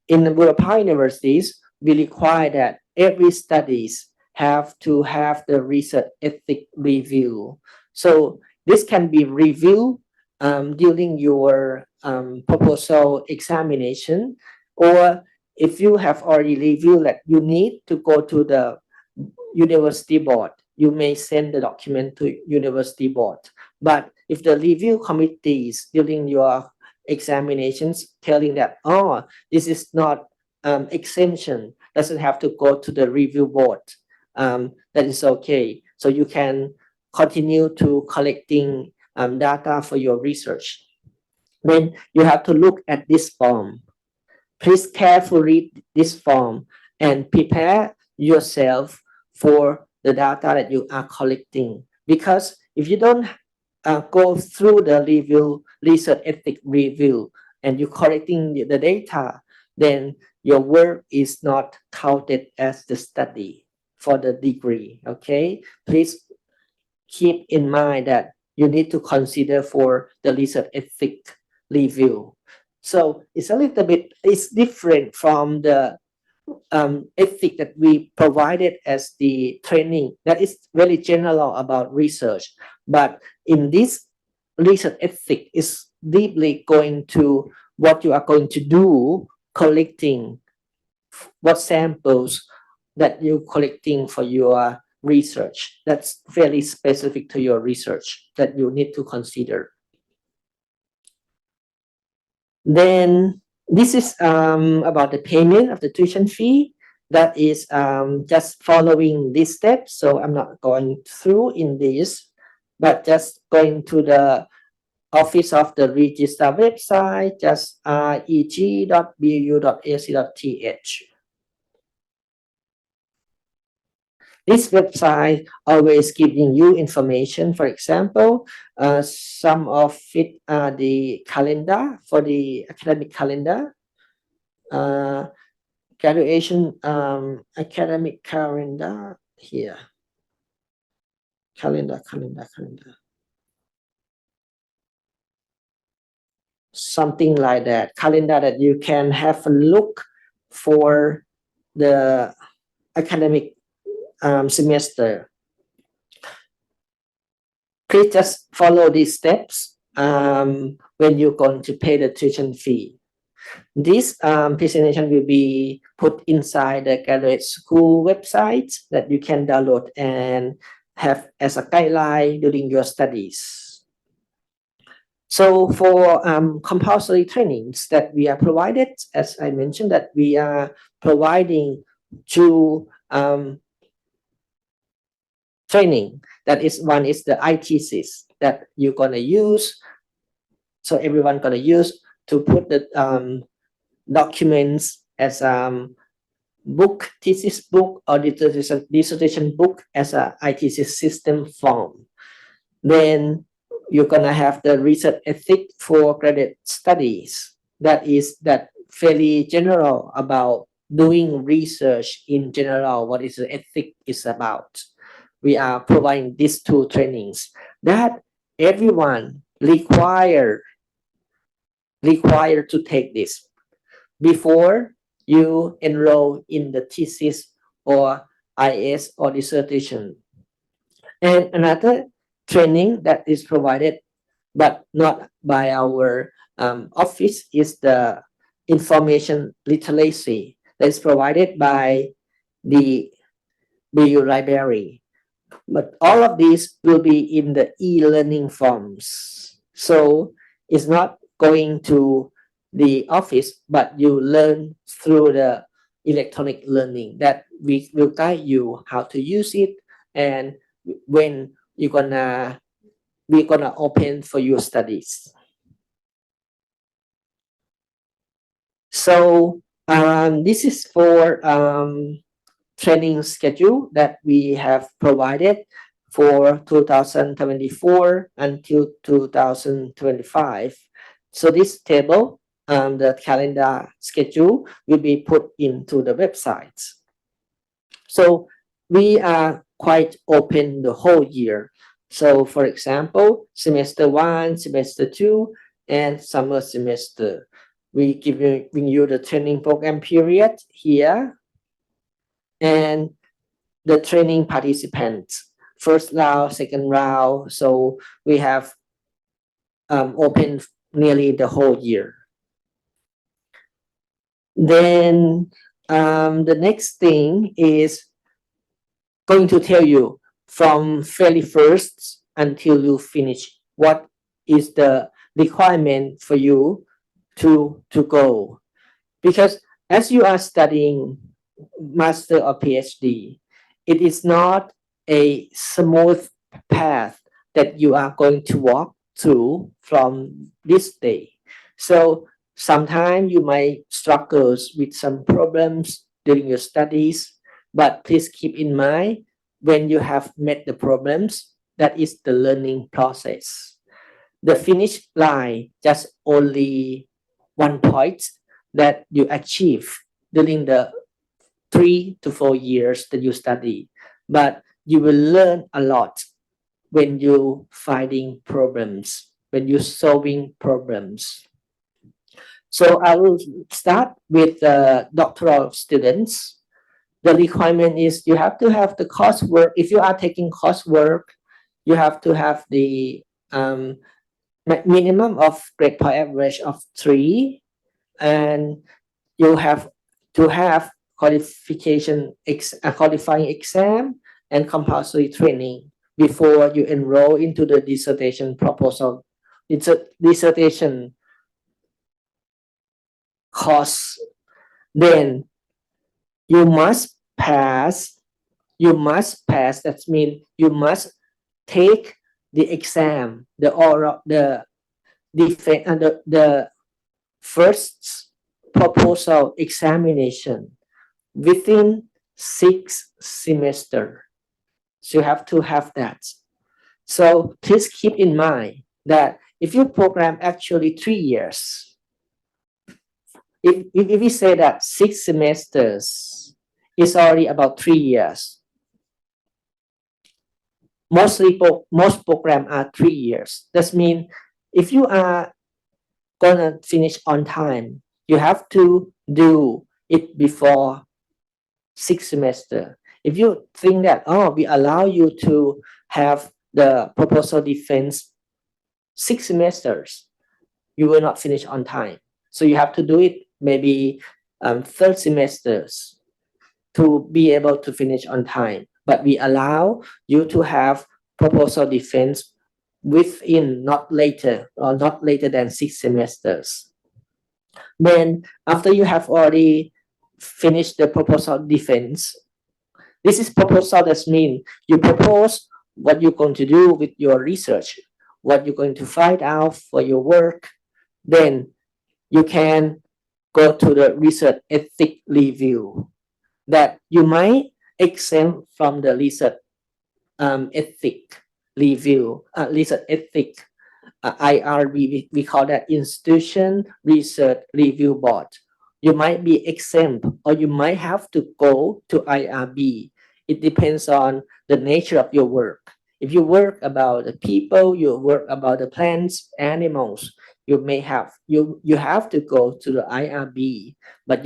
in the Burapha universities, we require that every studies have to have the research ethics review. So this can be reviewed during your proposal examination, or if you have already reviewed that you need to go to the university board, you may send the document to university board. But if the review committees during your examinations telling that, oh, this is not exemption, doesn't have to go to the review board, that is okay. So you can continue to collecting data for your research. Then you have to look at this form. Please carefully read this form and prepare yourself for the data that you are collecting. Because if you don't go through the review, research ethics review, and you're collecting the data, then your work is not counted as the study for the degree. Okay, please keep in mind that you need to consider for the research ethics review. So it's a little bit, it's different from the ethic that we provided as the training that is very general about research. But in this research ethic is deeply going to what you are going to do, collecting what samples that you're collecting for your research. That's very specific to your research that you need to consider. Then this is about the payment of the tuition fee. That is just following this step. So I'm not going through in this, but just going to the office of the register website, just reg.bu.ac.th. This website always giving you information. For example, some of it are the calendar for the academic calendar, graduation academic calendar here. calendar. Something like that, calendar that you can have a look for the academic semester. Please just follow these steps when you're going to pay the tuition fee. This presentation will be put inside the graduate school website that you can download and have as a guideline during your studies. So for compulsory trainings that we are provided, as I mentioned, that we are providing to training. That is, one is the ITCs that you're gonna use. So everyone gonna use to put the documents as book, thesis book, or dissertation book as a ITC system form. Then you're gonna have the research ethic for graduate studies. That is that fairly general about doing research in general. What is the ethic is about? We are providing these two trainings that everyone required to take this before you enroll in the thesis or IS or dissertation. And another training that is provided but not by our office is the information literacy that is provided by the BU library. But all of these will be in the e-learning forms. So it's not going to the office, but you learn through the electronic learning that we will guide you how to use it and when we're gonna open for your studies. So this is for training schedule that we have provided for 2024 until 2025. So this table, the calendar schedule will be put into the website. So we are quite open the whole year. So for example, semester 1, semester 2, and summer semester. We giving you the training program period here and the training participants, first round, second round. So we have open nearly the whole year. Then the next thing is going to tell you from very first until you finish what is the requirement for you to go. Because as you are studying master or PhD, it is not a smooth path that you are going to walk through from this day. So sometimes you might struggle with some problems during your studies, but please keep in mind when you have met the problems, that is the learning process. The finish line just only one point that you achieve during the 3 to 4 years that you study, but you will learn a lot when you finding problems, when you solving problems. So I will start with the doctoral students. The requirement is you have to have the coursework. If you are taking coursework, you have to have the minimum of grade point average of 3, and you have to have qualifying exam and compulsory training before you enroll into the dissertation proposal. It's a dissertation course. Then you must pass. That means you must take the exam, the oral, the first proposal examination within 6 semesters. So you have to have that. So please keep in mind that if your program actually 3 years, if we say that 6 semesters is already about 3 years, most program are 3 years. That means if you are gonna finish on time, you have to do it before 6 semester. If you think that, oh, we allow you to have the proposal defense 6 semesters, you will not finish on time. So you have to do it maybe third semesters to be able to finish on time. But we allow you to have proposal defense within not later than 6 semesters. Then after you have already finished the proposal defense, this is proposal. That means you propose what you're going to do with your research, what you're going to find out for your work. Then you can go to the research ethic review that you might exempt from the research ethic review, research ethic IRB, we call that Institution Research Review Board. You might be exempt or you might have to go to IRB. It depends on the nature of your work. If you work about the people, you work about the plants, animals, you may have you have to go to the IRB. But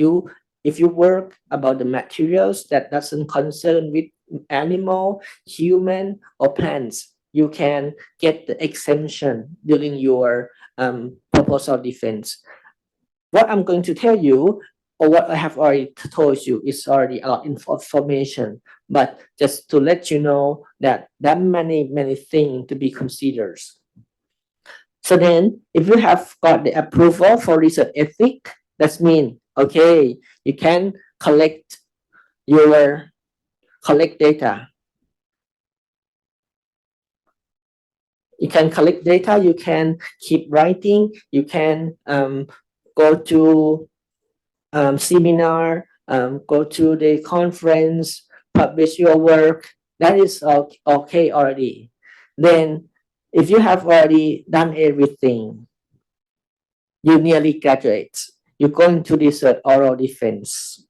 if you work about the materials that doesn't concern with animal, human, or plants, you can get the exemption during your proposal defense. What I'm going to tell you, or what I have already told you, is already a lot of information. But just to let you know that many things to be considered. So then, if you have got the approval for research ethic, that means, okay, you can collect data. You can collect data, you can keep writing, you can go to seminar, go to the conference, publish your work. That is okay already. Then if you have already done everything, you nearly graduate. You go into this oral defense.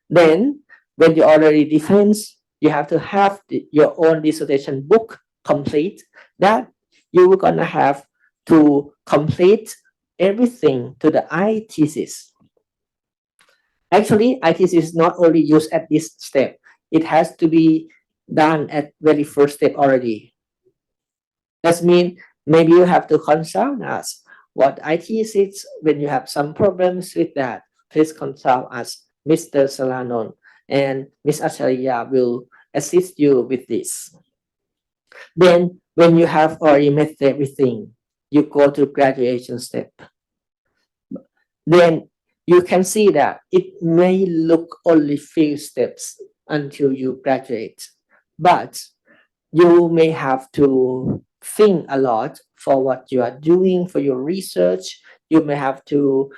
Then when you already defense, you have to have your own dissertation book complete. That you are gonna have to complete everything to the I-thesis. Actually, I-thesis is not only used at this step. It has to be done at very first step already. That means maybe you have to consult us. What I-thesis, when you have some problems with that, please consult us, Mr. Salanon, and Ms. Acharya will assist you with this. Then, when you have already met everything, you go to graduation step. Then you can see that it may look only few steps until you graduate, but you may have to think a lot for what you are doing for your research. You may have to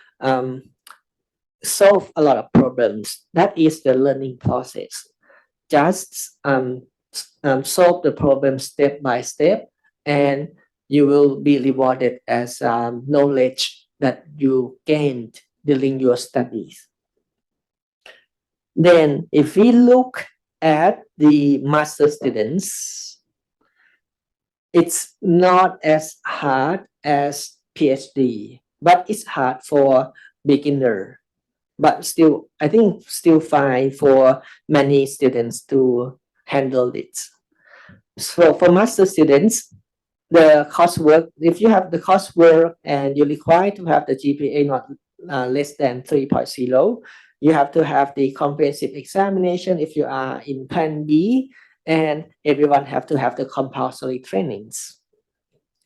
solve a lot of problems. That is the learning process. Just solve the problem step by step, and you will be rewarded as knowledge that you gained during your studies. Then, if we look at the master students, it's not as hard as PhD, but it's hard for beginner. But still, I think still fine for many students to handle it. So for master students, the coursework, if you have the coursework and you're required to have the GPA not less than 3.0, you have to have the comprehensive examination if you are in Plan B, and everyone have to have the compulsory trainings.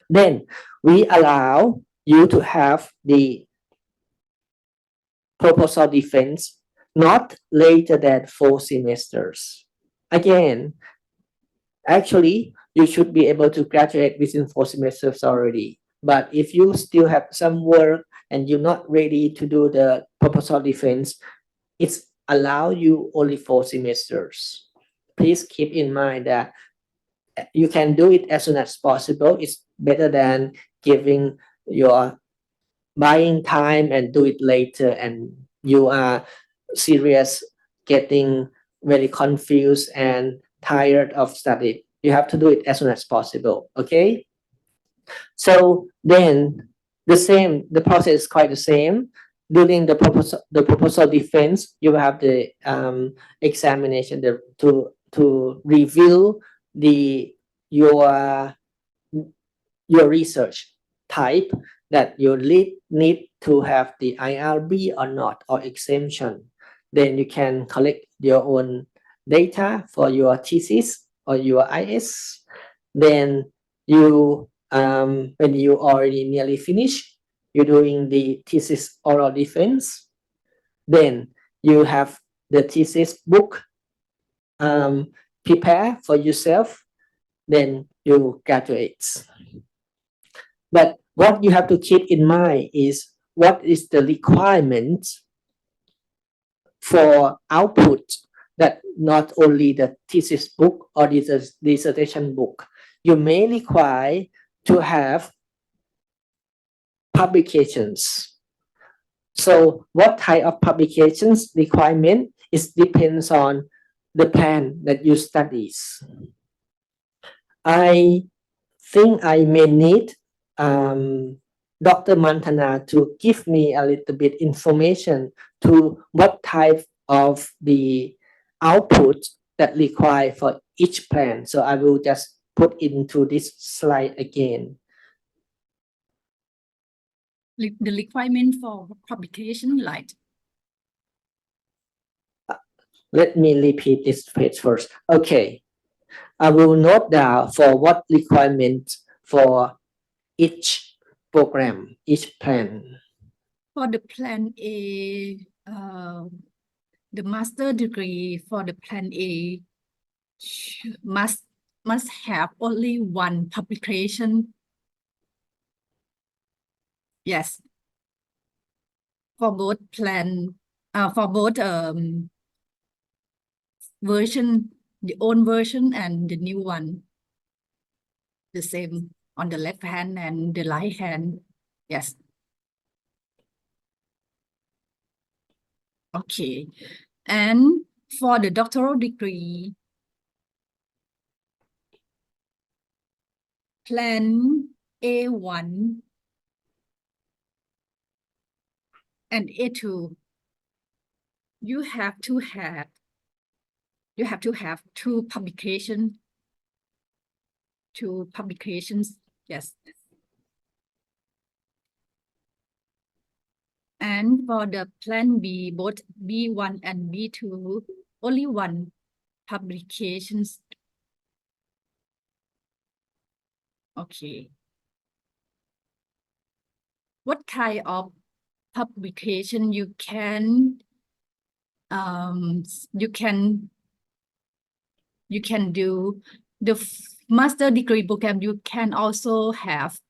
Then we allow you to have the proposal defense not later than 4 semesters. Again, actually, you should be able to graduate within 4 semesters already. But if you still have some work and you're not ready to do the proposal defense, it's allow you only 4 semesters. Please keep in mind that you can do it as soon as possible. It's better than giving your buying time and do it later, and you are serious, getting very confused and tired of study You have to do it as soon as possible. Okay. So then the process is quite the same. During the proposal defense, you will have the examination to review your research type, that you need to have the IRB or not, or exemption. Then you can collect your own data for your thesis or your IS. Then you when you already nearly finished, you're doing the thesis oral defense. Then you have the thesis book prepare for yourself. Then you graduate. But what you have to keep in mind is what is the requirement for output, that not only the thesis book or the dissertation book. You may require to have publications. So what type of publications requirement is depends on the plan that you study. I think I may need Dr. Mantana to give me a little bit information to what type of the output that required for each plan. So I will just put into this slide again. The requirement for publication, like Let me repeat this page first. Okay. I will note down for what requirement for each program, each plan. for the plan A, the master degree for the plan A must have only one publication. Yes. For both plan, for both version, the old version and the new one, the same on the left hand and the right hand. Yes. Okay. And for the doctoral degree, plan A1 and A2, you have to have two publications. Yes. And for the plan B, both B1 and B2, only one publications. Okay. What kind of publication you can do? The master degree program, you can also have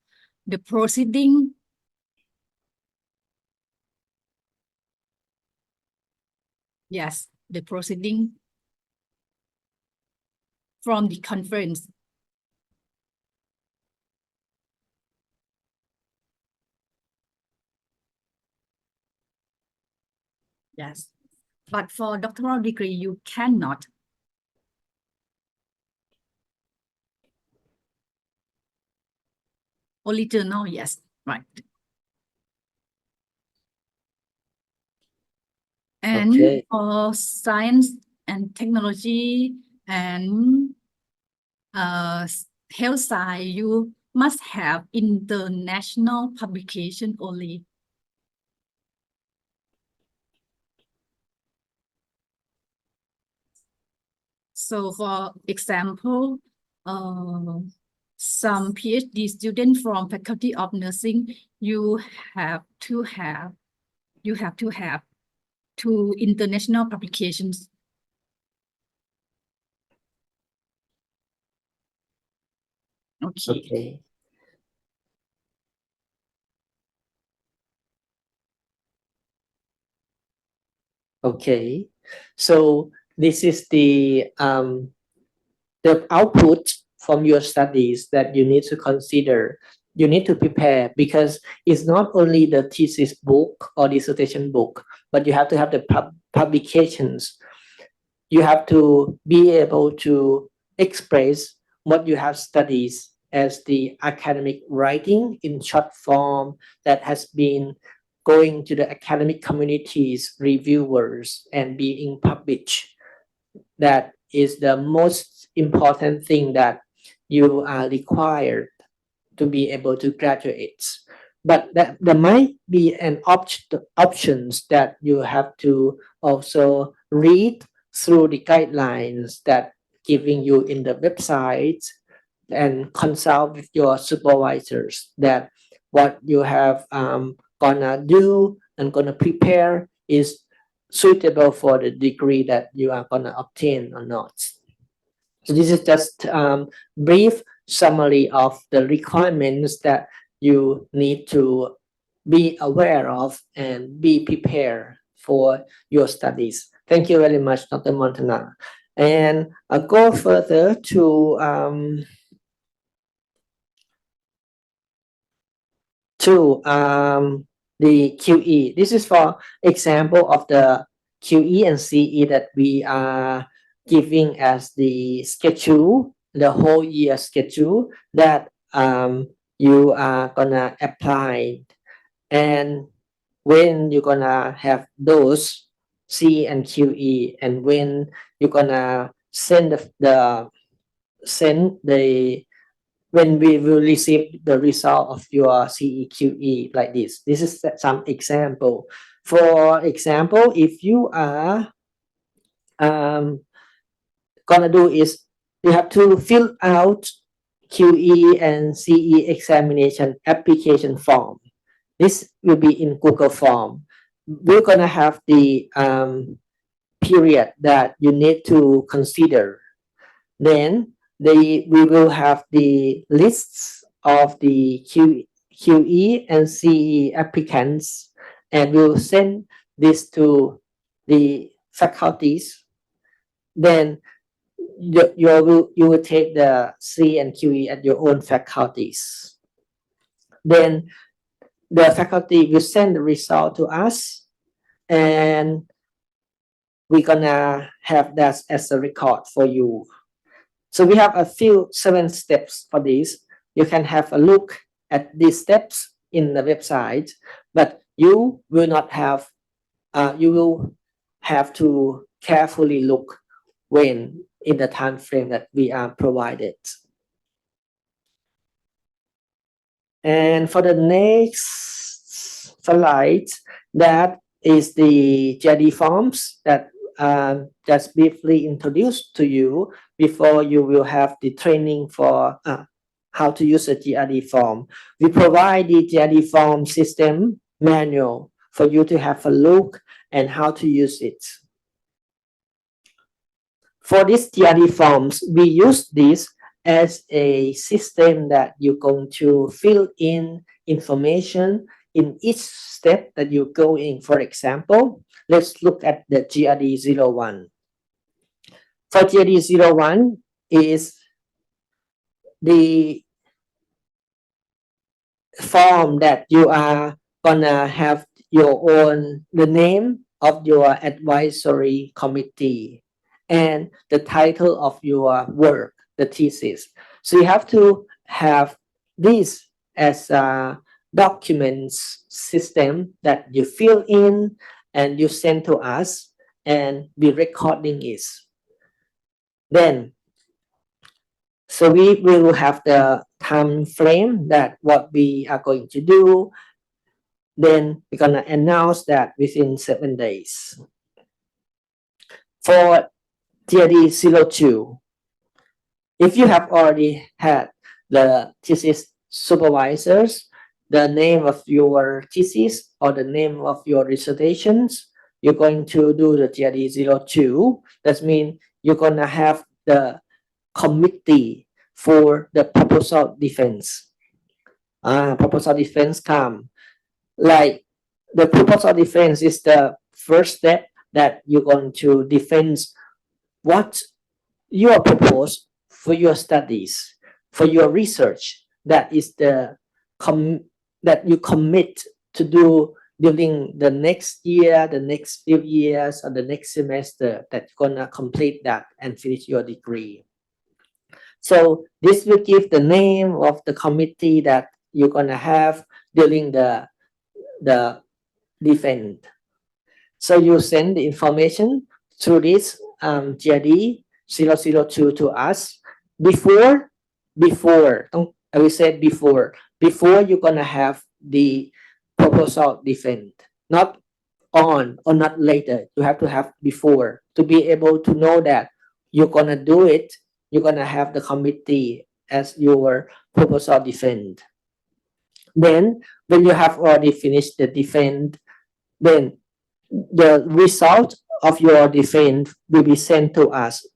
the proceeding. Yes, the proceeding from the conference. Yes, but for doctoral degree, you cannot. Only journal, yes, right. And Okay. for science and technology and health science, you must have international publication only. So for example, some PhD students from Faculty of Nursing, you have to have two international publications. Okay. Okay. Okay. So this is the output from your studies that you need to consider. You need to prepare, because it's not only the thesis book or dissertation book, but you have to have the publications. You have to be able to express what you have studied as the academic writing in short form that has been going to the academic communities, reviewers, and being published. That is the most important thing that you are required to be able to graduate. But that there might be an options that you have to also read through the guidelines that giving you in the website and consult with your supervisors that what you have gonna do and gonna prepare is suitable for the degree that you are gonna obtain or not. So this is just brief summary of the requirements that you need to be aware of and be prepared for your studies. Thank you very much, Dr. Montana. And I'll go further to the QE. This is for example of the QE and CE that we are giving as the schedule, the whole year schedule that you are gonna apply. And when you're gonna have those C and QE, and when you're gonna send when we will receive the result of your CEQE like this. This is some example. For example, if you are gonna do is you have to fill out QE and CE examination application form. This will be in Google Form. We're gonna have the period that you need to consider. Then we will have the lists of the QE and CE applicants, and we'll send this to the faculties. Then you will take the C and QE at your own faculties. Then the faculty will send the result to us, and we're gonna have that as a record for you. So we have 7 steps for this. You can have a look at these steps in the website, but you will not have, you will have to carefully look when in the time frame that we are provided. And for the next slide, that is the GRD forms that just briefly introduced to you before you will have the training for how to use a GRD form. We provide the GRD form system manual for you to have a look and how to use it. For these GRD forms, we use this as a system that you're going to fill in information in each step that you go in. For example, let's look at the GRD 01. For GRD 01 is the form that you are gonna have your own, the name of your advisory committee and the title of your work, the thesis. So you have to have this as a documents system that you fill in and you send to us, and be recording it. Then, so we will have the time frame that what we are going to do. Then we're gonna announce that within 7 days. For GRD 02, if you have already had the thesis supervisors, the name of your thesis or the name of your dissertations, you're going to do the GRD 02. That means you're gonna have the committee for the proposal defense. Proposal defense come. Like the proposal defense is the first step that you're going to defend what you are proposed for your studies, for your research. That is the that you commit to do during the next year, the next few years, or the next semester that you're gonna complete that and finish your degree. So this will give the name of the committee that you're gonna have during the defense. So you send the information through this GID 002 to us before I will say before you're gonna have the proposal defense, not on or not later. You have to have before to be able to know that you're gonna do it. You're gonna have the committee as your proposal defense. Then when you have already finished the defense, then the result of your defense will be sent to us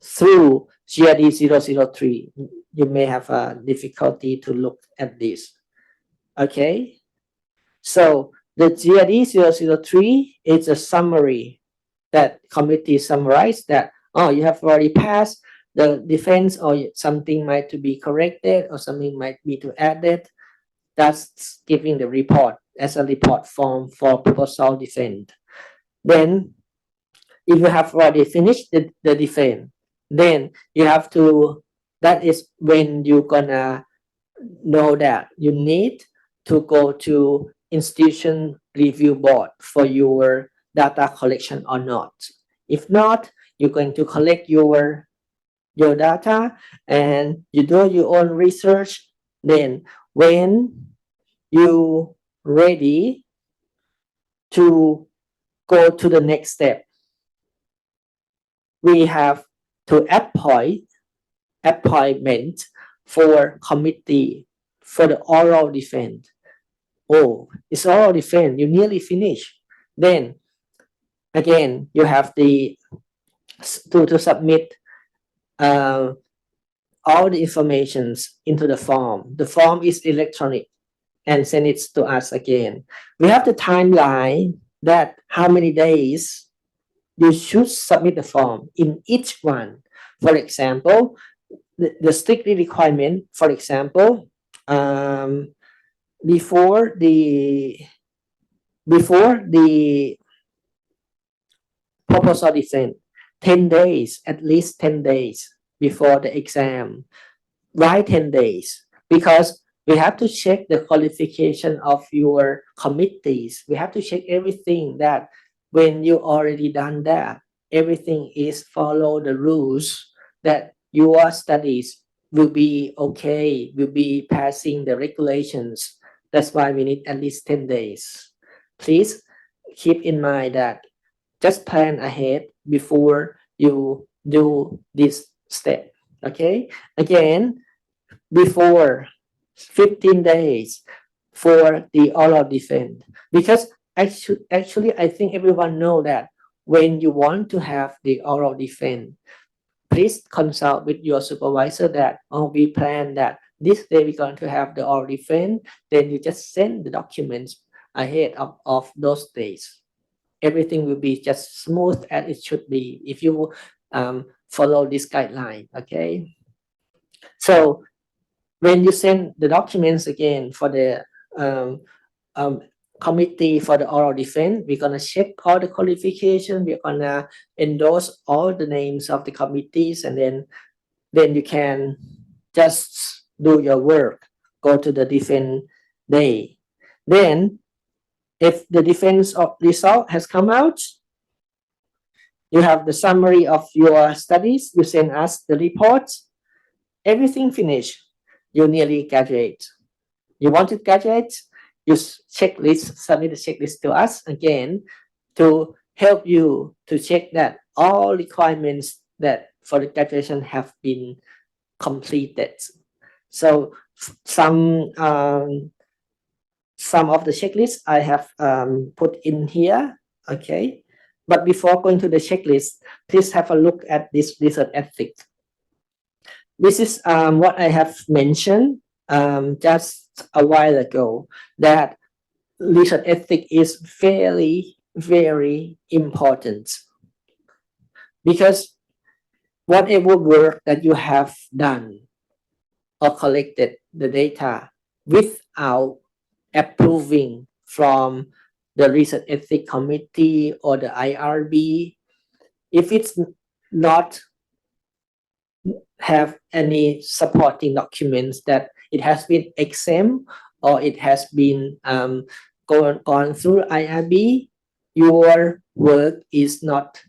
through GID 003. You may have a difficulty to look at this. Okay, so the GID 003 is a summary that committee summarized that, oh, you have already passed the defense, or something might to be corrected, or something might be to added. That's giving the report as a report form for proposal defense. Then, if you have already finished the defense, then you have to, that is when you're gonna know that you need to go to institution review board for your data collection or not. If not, you're going to collect your data and you do your own research. Then when you ready to go to the next step, we have to appointment for committee for the oral defense. Oh, it's oral defense, you nearly finished. Then again, you have to submit all the informations into the form. The form is electronic and send it to us again. We have the timeline that how many days you should submit the form in each one. For example, the strictly requirement, for example, before the proposal defense, 10 days, at least 10 days before the exam. Why 10 days? Because we have to check the qualification of your committees. We have to check everything that when you already done that, everything is follow the rules that your studies will be okay, will be passing the regulations. That's why we need at least 10 days. Please keep in mind that just plan ahead before you do this step. Okay, again, before 15 days for the oral defense, because actually I think everyone know that when you want to have the oral defense, please consult with your supervisor that, oh, we plan that this day we're going to have the oral defense. Then you just send the documents ahead of those days. Everything will be just smooth as it should be if you follow this guideline. Okay, so when you send the documents again for the committee for the oral defense, we're gonna check all the qualification. We're gonna endorse all the names of the committees, and then you can just do your work. Go to the defense day. Then, if the defense of result has come out, you have the summary of your studies. You send us the reports. Everything finished. You nearly graduate. You want to graduate? You checklist, submit the checklist to us again to help you to check that all requirements that for the graduation have been completed. So some of the checklists I have put in here. Okay, but before going to the checklist, please have a look at this research ethics. This is what I have mentioned just a while ago, that research ethics is very, very important, because whatever work that you have done or collected the data without approving from the research ethics committee or the IRB, if it's not have any supporting documents that it has been exempt or it has been gone through IRB, your work is not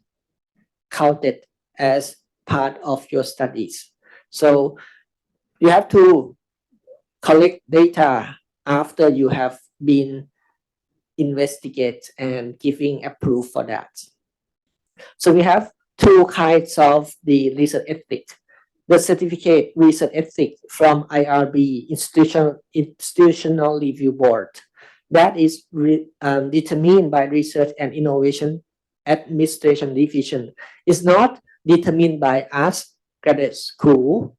counted as part of your studies. So you have to collect data after you have been investigate and giving approve for that. So we have two kinds of the research ethics. The certificate research ethics from IRB, Institutional Review Board, that is determined by Research and Innovation Administration Division. It's not determined by us, graduate school.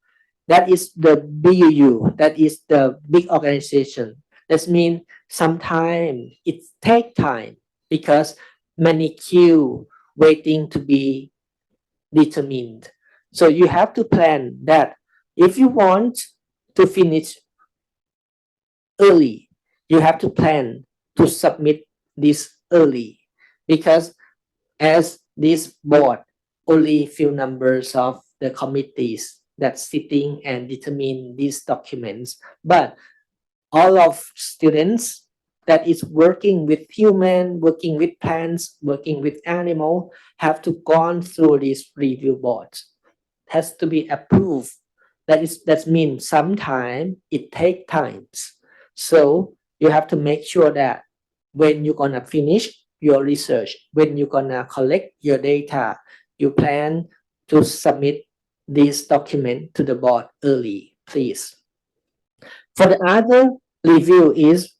That is the BUU, that is the big organization. That means sometimes it takes time because many queue waiting to be determined. So you have to plan that if you want to finish early, you have to plan to submit this early because as this board, only few numbers of the committees that sitting and determine these documents, but all of students that is working with human, working with plants, working with animal have to gone through this review board. Has to be approved. That means sometimes it take times. So you have to make sure that when you're gonna finish your research, when you're gonna collect your data, you plan to submit this document to the board early, please. For the other review is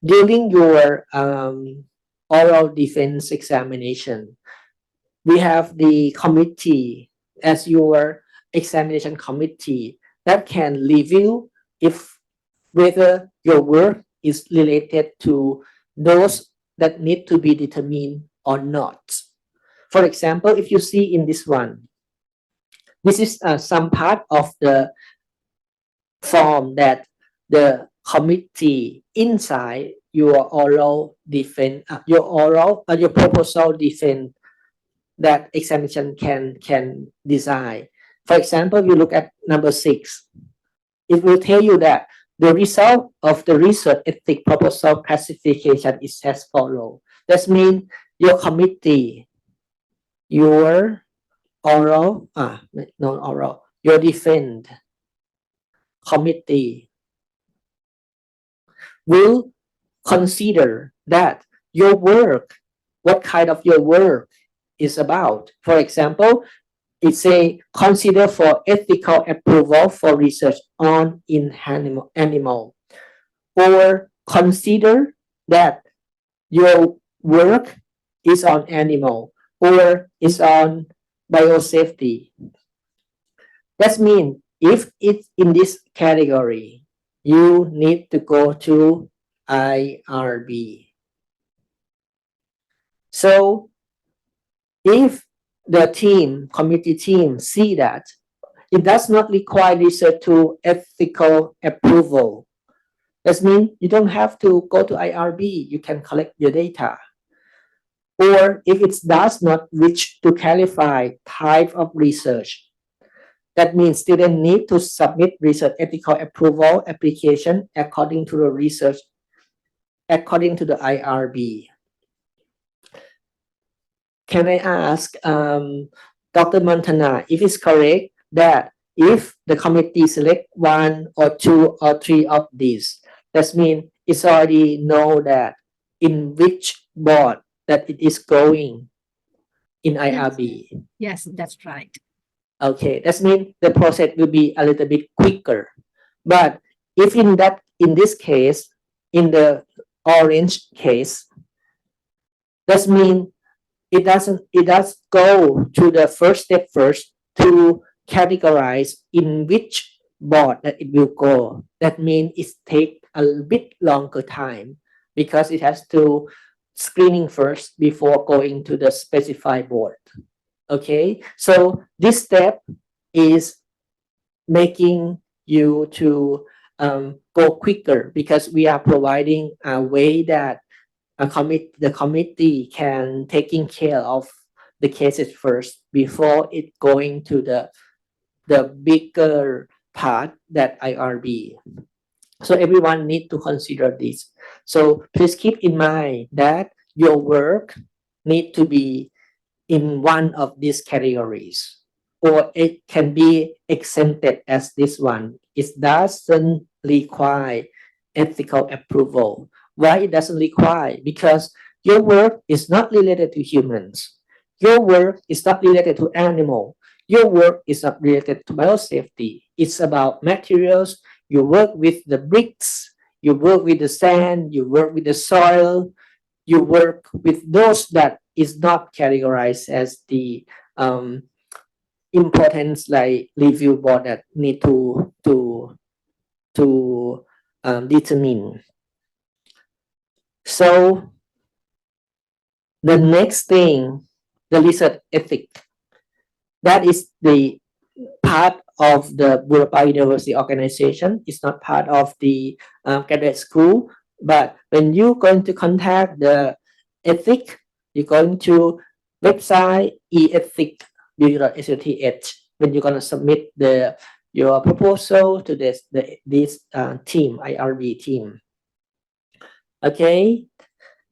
during your oral defense examination, we have the committee as your examination committee that can review if whether your work is related to those that need to be determined or not. For example, if you see in this one, this is some part of the form that the committee inside your oral defense, your proposal defense that examination can design. For example, you look at number 6. It will tell you that the result of the research ethic proposal classification is as follows. That means your committee, your oral, your defense committee will consider that your work, what kind of your work is about. For example, it say consider for ethical approval for research on in animal, or consider that your work is on animal or is on biosafety. That means if it's in this category, you need to go to IRB. So if the committee team see that it does not require research to ethical approval, that means you don't have to go to IRB, you can collect your data. Or if it does not reach to qualify type of research, that means students need to submit research ethical approval application according to the research, according to the IRB. Can I ask Dr. Montana if it's correct that if the committee select 1 or 2 or 3 of these, that means it's already know that in which board that it is going in IRB. Yes, that's right. Okay, that means the process will be a little bit quicker. But if in this case, in the orange case, that means it does go to the first step first to categorize in which board that it will go. That means it takes a bit longer time because it has to screening first before going to the specified board. Okay, so this step is making you to go quicker because we are providing a way that the committee can taking care of the cases first before it going to the the bigger part that IRB. So everyone need to consider this. So please keep in mind that your work need to be in one of these categories, or it can be exempted as this one. It doesn't require ethical approval. Why it doesn't require? Because your work is not related to humans. Your work is not related to animal. Your work is not related to biosafety. It's about materials. You work with the bricks. You work with the sand. You work with the soil. You work with those that is not categorized as the importance like review board that need to determine. So the next thing, the research ethic, that is the part of the Burapha University organization. It's not part of the graduate school, but when you're going to contact the ethic, you're going to website eethic.bu.edu.th when you're going to submit your proposal to this team, IRB team. Okay,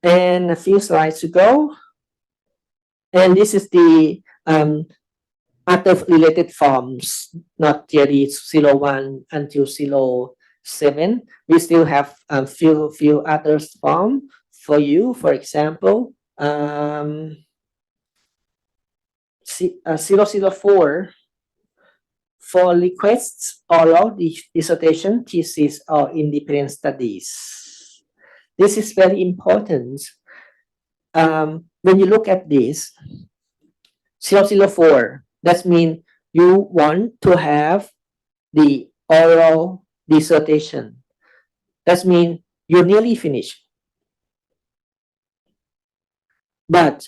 and a few slides to go. And this is the other related forms, not theory 01 until 07. We still have a few other forms for you. For example, 004 for requests, oral dissertation, thesis, or independent studies. This is very important. When you look at this, 004, that means you want to have the oral dissertation. That means you're nearly finished. But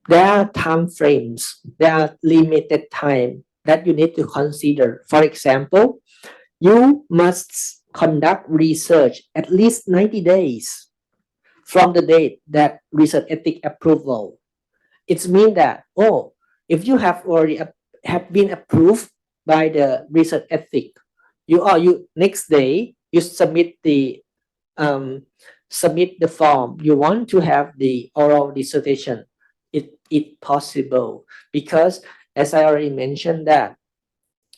there are time frames, there are limited time that you need to consider. For example, you must conduct research at least 90 days from the date that research ethic approval. It means that, if you have already have been approved by the research ethic, you next day you submit the form. You want to have the oral dissertation. It possible, because as I already mentioned that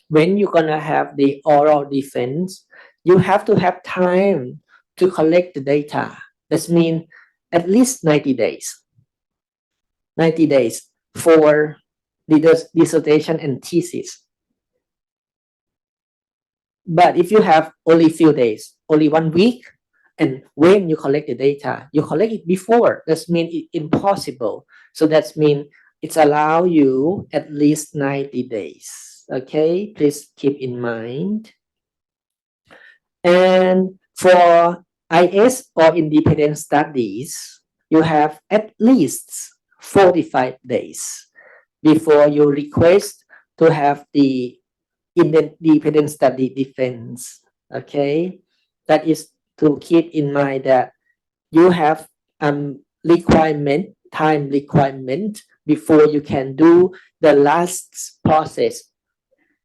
when you're gonna have the oral defense, you have to have time to collect the data. That means at least 90 days. 90 days for the dissertation and thesis. But if you have only few days, only 1 week, and when you collect the data, you collect it before, that means it's impossible. So that means it's allow you at least 90 days. Okay, please keep in mind. And for IS or independent studies, you have at least 45 days before you request to have the independent study defense. Okay, that is to keep in mind that you have time requirement before you can do the last process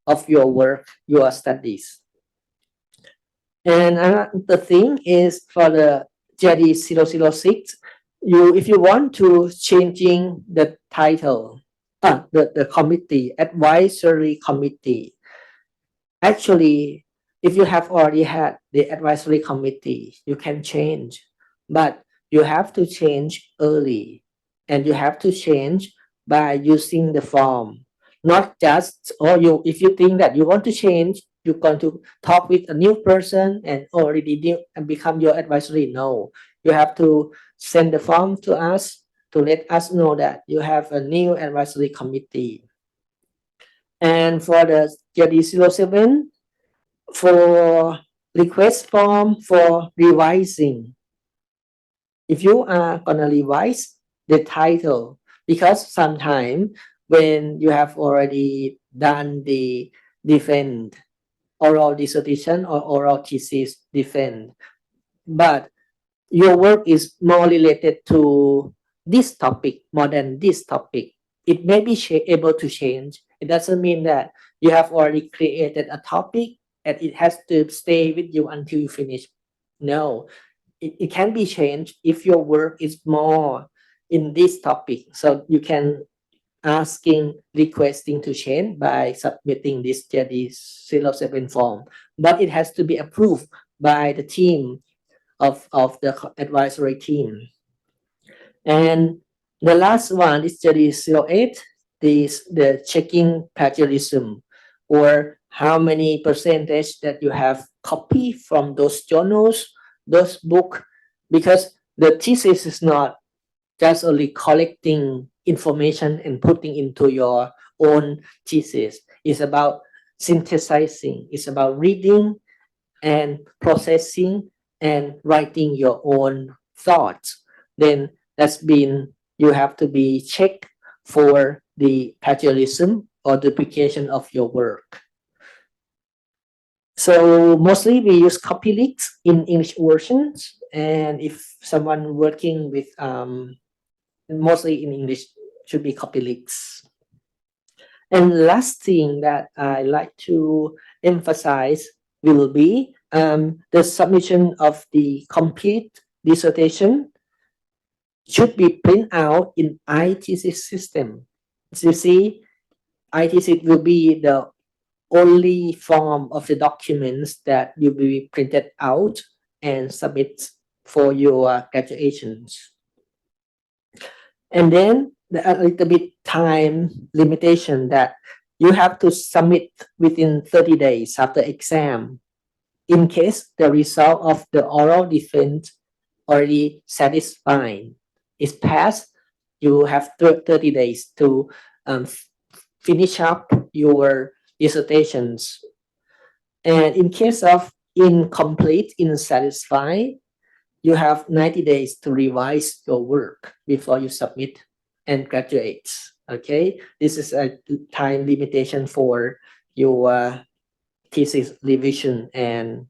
of your work, your studies. And another thing is for the JD 006, if you want to changing the title, the committee, advisory committee. Actually, if you have already had the advisory committee, you can change, but you have to change early, and you have to change by using the form, not just, if you think that you want to change, you're going to talk with a new person and already and become your advisory. No, you have to send the form to us to let us know that you have a new advisory committee. And for the JD07, for request form for revising, if you are gonna revise the title, because sometimes when you have already done the defense, oral dissertation or oral thesis defense, but your work is more related to this topic more than this topic, it may be able to change. It doesn't mean that you have already created a topic and it has to stay with you until you finish. No, it can be changed if your work is more in this topic. So you can requesting to change by submitting this JD 07 form, but it has to be approved by the team of the advisory team. And the last one is JD 08, the checking plagiarism, or how many percentage that you have copy from those journals, those book, because the thesis is not just only collecting information and putting into your own thesis. It's about synthesizing, it's about reading and processing and writing your own thoughts. Then you have to be checked for the plagiarism or duplication of your work. So mostly we use CopyLeaks in English versions, and if someone working with mostly in English should be CopyLeaks. And last thing that I like to emphasize will be the submission of the complete dissertation should be print out in ITC system. So you see, ITC will be the only form of the documents that will be printed out and submit for your graduations. And then a little bit time limitation that you have to submit within 30 days after exam. In case the result of the oral defense already satisfied is passed, you have 30 days to finish up your dissertations. And in case of incomplete, unsatisfied, you have 90 days to revise your work before you submit and graduate. Okay, this is a time limitation for your thesis revision and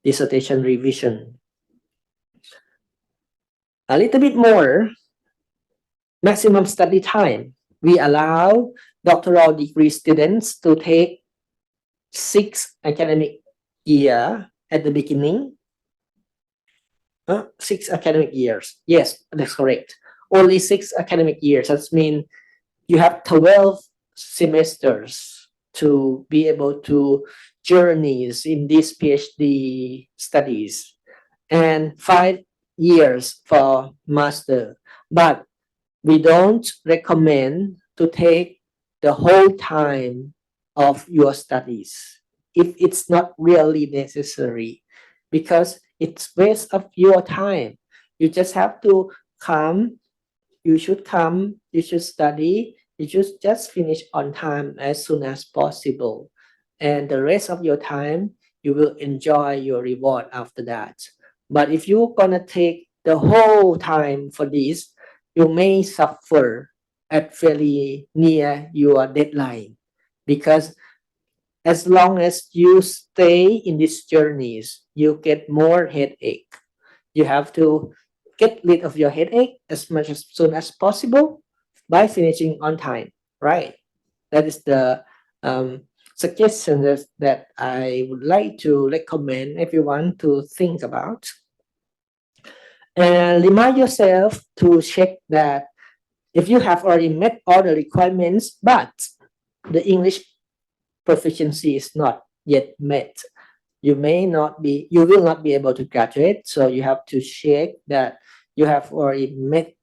dissertation revision. A little bit more, maximum study time. We allow doctoral degree students to take 6 academic year at the beginning. 6 academic years. Yes, that's correct. Only 6 academic years. That means you have 12 semesters to be able to journeys in these PhD studies, and 5 years for master. But we don't recommend to take the whole time of your studies if it's not really necessary, because it's waste of your time. You just have to come, you should study, you should just finish on time as soon as possible. And the rest of your time, you will enjoy your reward after that. But if you're gonna take the whole time for this, you may suffer at very near your deadline, because as long as you stay in these journeys, you get more headache. You have to get rid of your headache as soon as possible by finishing on time, right? That is the suggestion that I would like to recommend everyone to think about. And remind yourself to check that if you have already met all the requirements, but the English proficiency is not yet met, you will not be able to graduate. So you have to check that you have already met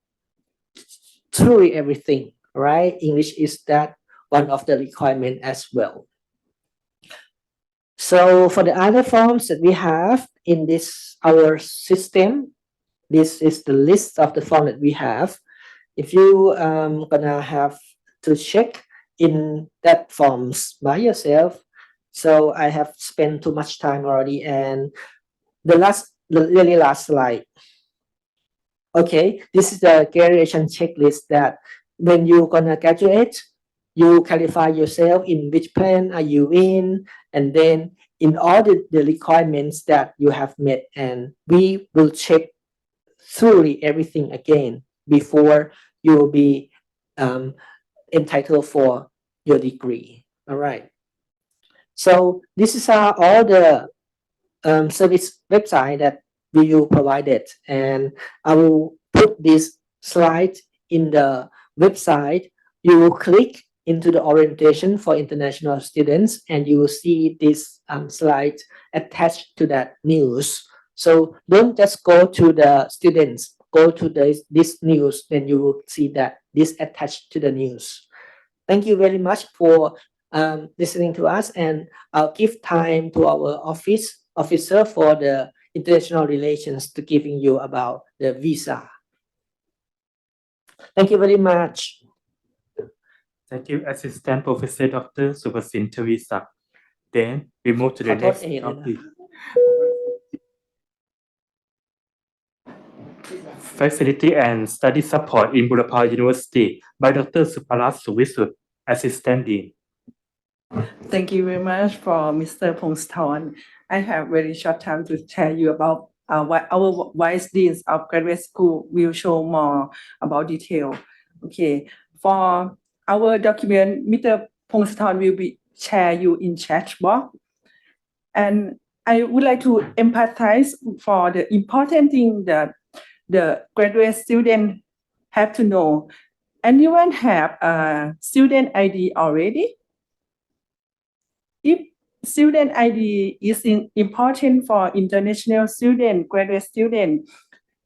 truly everything, right? English is that one of the requirement as well. So for the other forms that we have in our system, this is the list of the form that we have. If you gonna have to check in that forms by yourself, so I have spent too much time already. And the really last slide. Okay, this is the graduation checklist that when you're gonna graduate, you qualify yourself in which plan are you in, and then in all the requirements that you have met, and we will check thoroughly everything again before you will be entitled for your degree. All right. So this is all the service website that BU provided, and I will put this slide in the website. You will click into the orientation for international students, and you will see this slide attached to that news. So don't just go to the students, go to this news, then you will see that this attached to the news. Thank you very much for listening to us, and I'll give time to our officer for the international relations to giving you about the visa. Thank you very much. Thank you, Assistant Professor Dr. Supasin Tavisak. Then we move to the ขอโทษ next เองเลยนะ topic. Facility and Study Support in Burapha University by Dr. Suparas Suvisud, Assistant Dean. Thank you very much for Mr. Pongsathorn. I have very short time to tell you about what our vice deans of graduate school will show more about detail. Okay, for our document, Mr. Pongsathorn will be share you in chat box. And I would like to emphasize for the important thing that the graduate student have to know. Anyone have a student ID already? If student ID is important for international student, graduate student,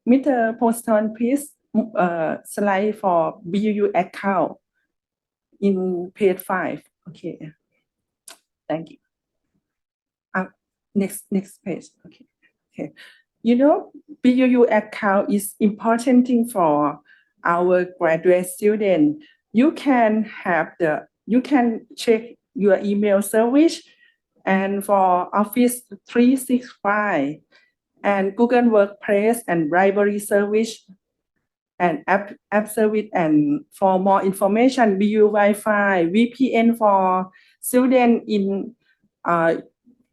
Mr. Poston, please slide for BUU account in page 5. Okay. Thank you. Next page. Okay. You know, BUU account is important thing for our graduate student. You can check your email service and for Office 365 and Google Workspace and library service and app service. And for more information, BU Wi-Fi, VPN for students in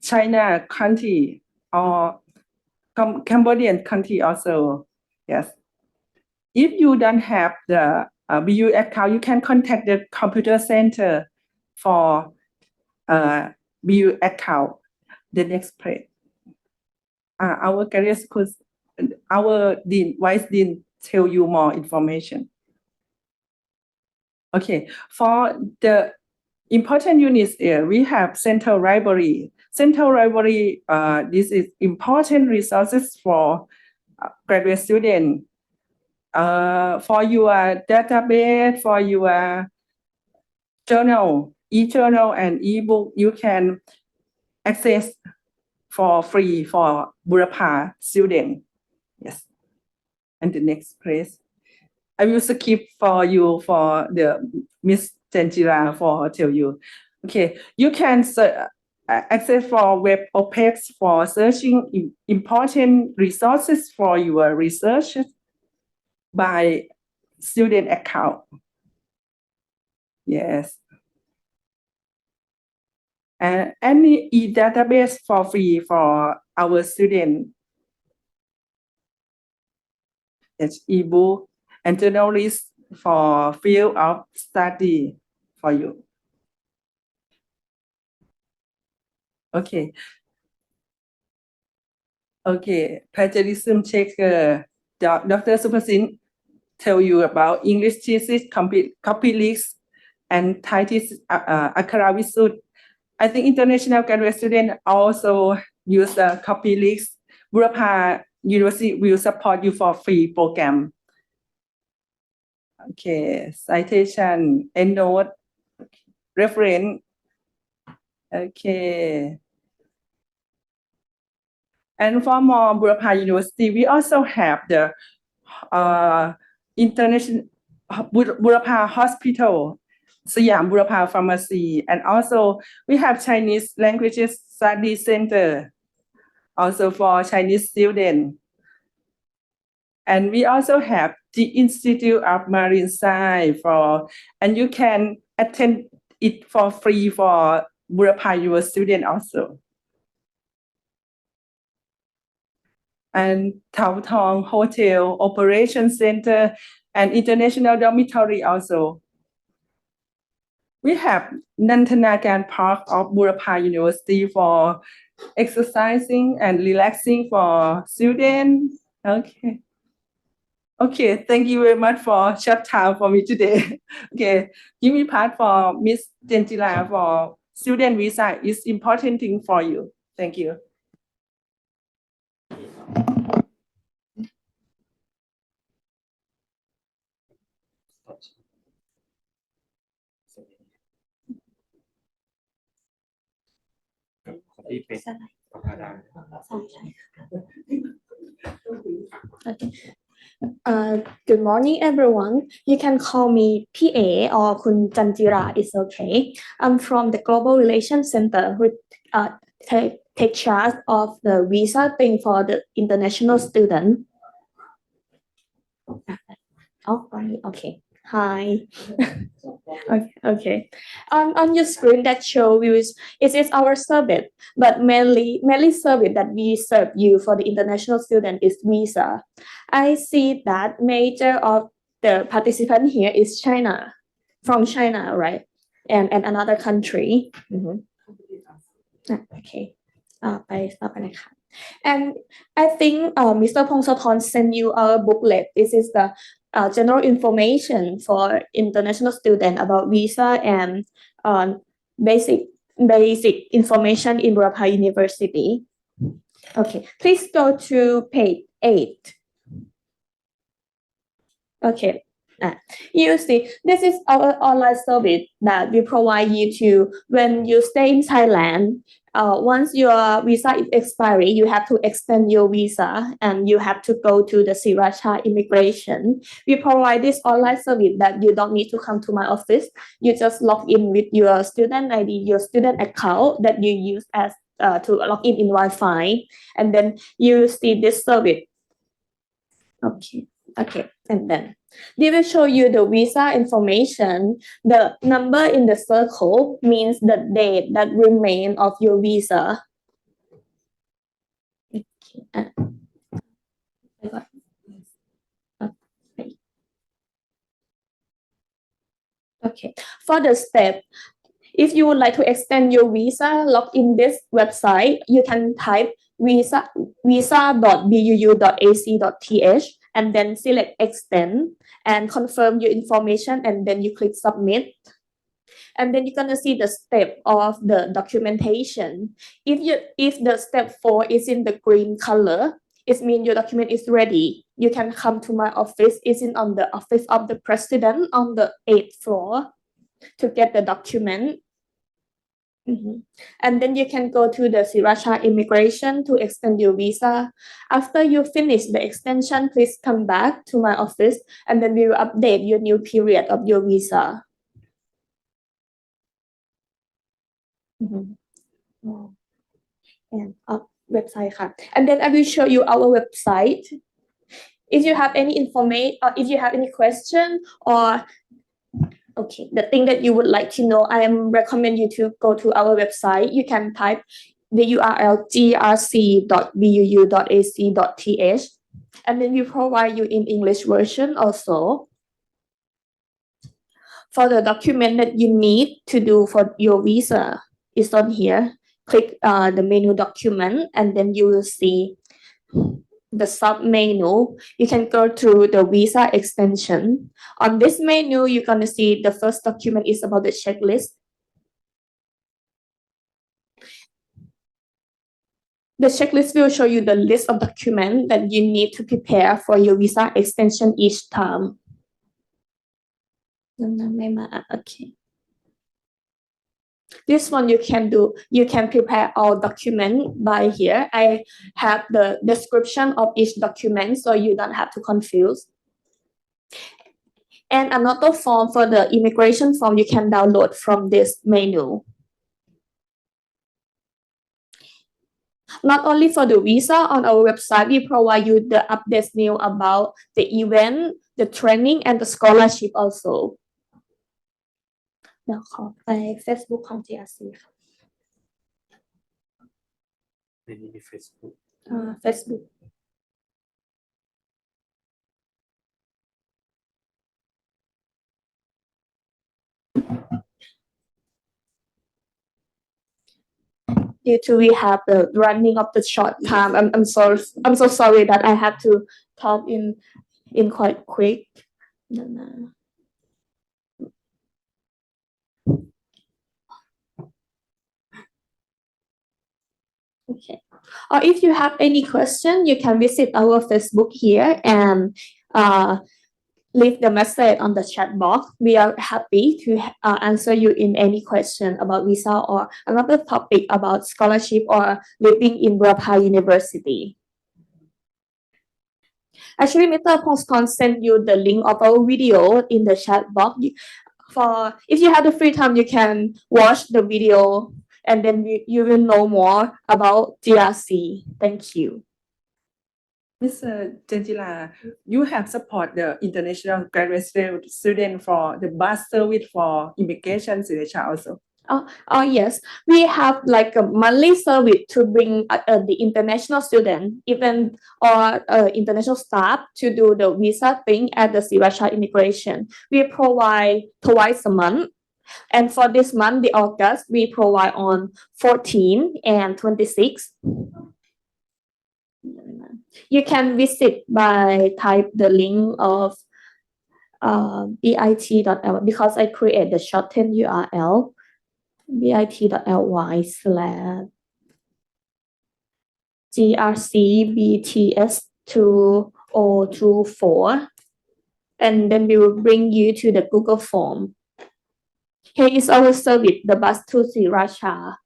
China country or Cambodian country also. Yes. If you don't have the BU account, you can contact the computer center for BU account. The next page. Our career school, our dean, vice dean tell you more information. Okay, for the important units here, we have central library. Central library, this is important resources for graduate student. For your database, for your journal, e-journal and e-book, you can access for free for Burapha student. Yes. And the next place. I will skip for you for the Miss Janjira for tell you. Okay, you can access for web OPEX for searching important resources for your research by student account. Yes. And any e-database for free for our student. It's e-book and journal list for field of study for you. Okay. Okay, plagiarism checker. Dr. Supasin tell you about English thesis, copy leaks, and Thai thesis, Akara Visud. I think international graduate student also use the copy leaks. Burapha University will support you for free program. Okay, citation, endnote, reference. Okay. And for more Burapha University, we also have the international Burapha Hospital, Siam Burapha Pharmacy, and also we have Chinese Languages Study Center, also for Chinese students. And we also have the Institute of Marine Science and you can attend it for free for Burapha University student also. And Tau Tong Hotel Operation Center and International Dormitory also. We have Nantanagan Park of Burapha University for exercising and relaxing for students. Okay. Okay, thank you very much for short time for me today. Okay, give me part for Miss Gentila for student visa is important thing for you. Thank you. Good morning, everyone. You can call me PA or Kun Janjira. It's okay. I'm from the Global Relations Center, which take charge of the visa thing for the international student. Oh, right. Okay. Hi. Okay. On your screen that show views it is our service, but mainly service that we serve you for the international student is visa. I see that major of the participant here is China, from China, right? And another country. Okay. ไปต่อไปเลยค่ะ And I think Mr. Pongsathorn sent you our booklet. This is the general information for international student about visa and basic information in Burapha University. Okay, please go to page 8. Okay. You see, this is our online service that we provide you to when you stay in Thailand. Once your visa is expiring, you have to extend your visa and you have to go to the Sriracha immigration. We provide this online service that you don't need to come to my office. You just log in with your student ID, your student account that you use as to log in Wi-Fi, and then you see this service. Okay, and then we will show you the visa information. The number in the circle means the date that remain of your visa. Okay, for the step, if you would like to extend your visa, log in this website. You can type visa.buu.ac.th and then select extend and confirm your information, and then you click submit. And then you're gonna see the step of the documentation. If the step 4 is in the green color, it means your document is ready. You can come to my office. It's in on the office of the president on the 8th floor to get the document. And then you can go to the Sriracha immigration to extend your visa. After you finish the extension, please come back to my office, and then we will update your new period of your visa. And website ค่ะ and then I will show you our website. If you have any information or if you have any question or okay, the thing that you would like to know, I recommend you to go to our website. You can type the URL grc.buu.ac.th, and then we provide you in English version also. For the document that you need to do for your visa is on here. Click the menu document, and then you will see the sub menu. You can go through the visa extension. On this menu, you're gonna see the first document is about the checklist. The checklist will show you the list of documents that you need to prepare for your visa extension each time. Okay. This one you can prepare all document by here. I have the description of each document so you don't have to confuse. And another form for the immigration form you can download from this menu. Not only for the visa, on our website, we provide you the updates new about the event, the training, and the scholarship also. เดี๋ยวขอไป Facebook ของ GRC ค่ะ ในนี้มี Facebook Facebook due to we have the running of the short time. I'm so sorry that I have to talk in quite quick. Okay. Or if you have any question, you can visit our Facebook here and leave the message on the chat box. We are happy to answer you in any question about visa or another topic about scholarship or living in Burapha University. Actually, Mr. Poston sent you the link of our video in the chat box. For if you have the free time, you can watch the video and then you will know more about GRC. Thank you. Mr. Gentila, you have support the international graduate student for the bus service for immigration signature also. Oh yes, we have like a monthly service to bring the international student, even or international staff to do the visa thing at the Sriracha Immigration. We provide twice a month, and for this month, the August, we provide on 14 and 26. You can visit by type the link of bit.ly because I create the shortened URL bit.ly/grcbts2024 and then we will bring you to the Google form. Here is our service, the bus to Sriracha.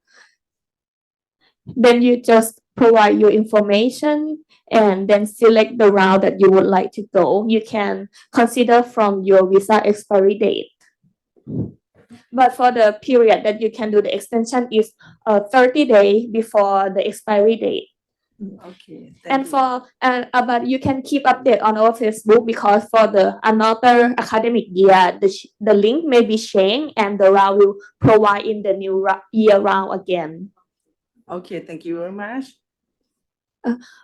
Then you just provide your information and then select the route that you would like to go. You can consider from your visa expiry date. But for the period that you can do the extension is 30 days before the expiry date. Okay. But you can keep update on our Facebook because for the another academic year, the link may be changed and the route will provide in the new year round again. Okay, thank you very much.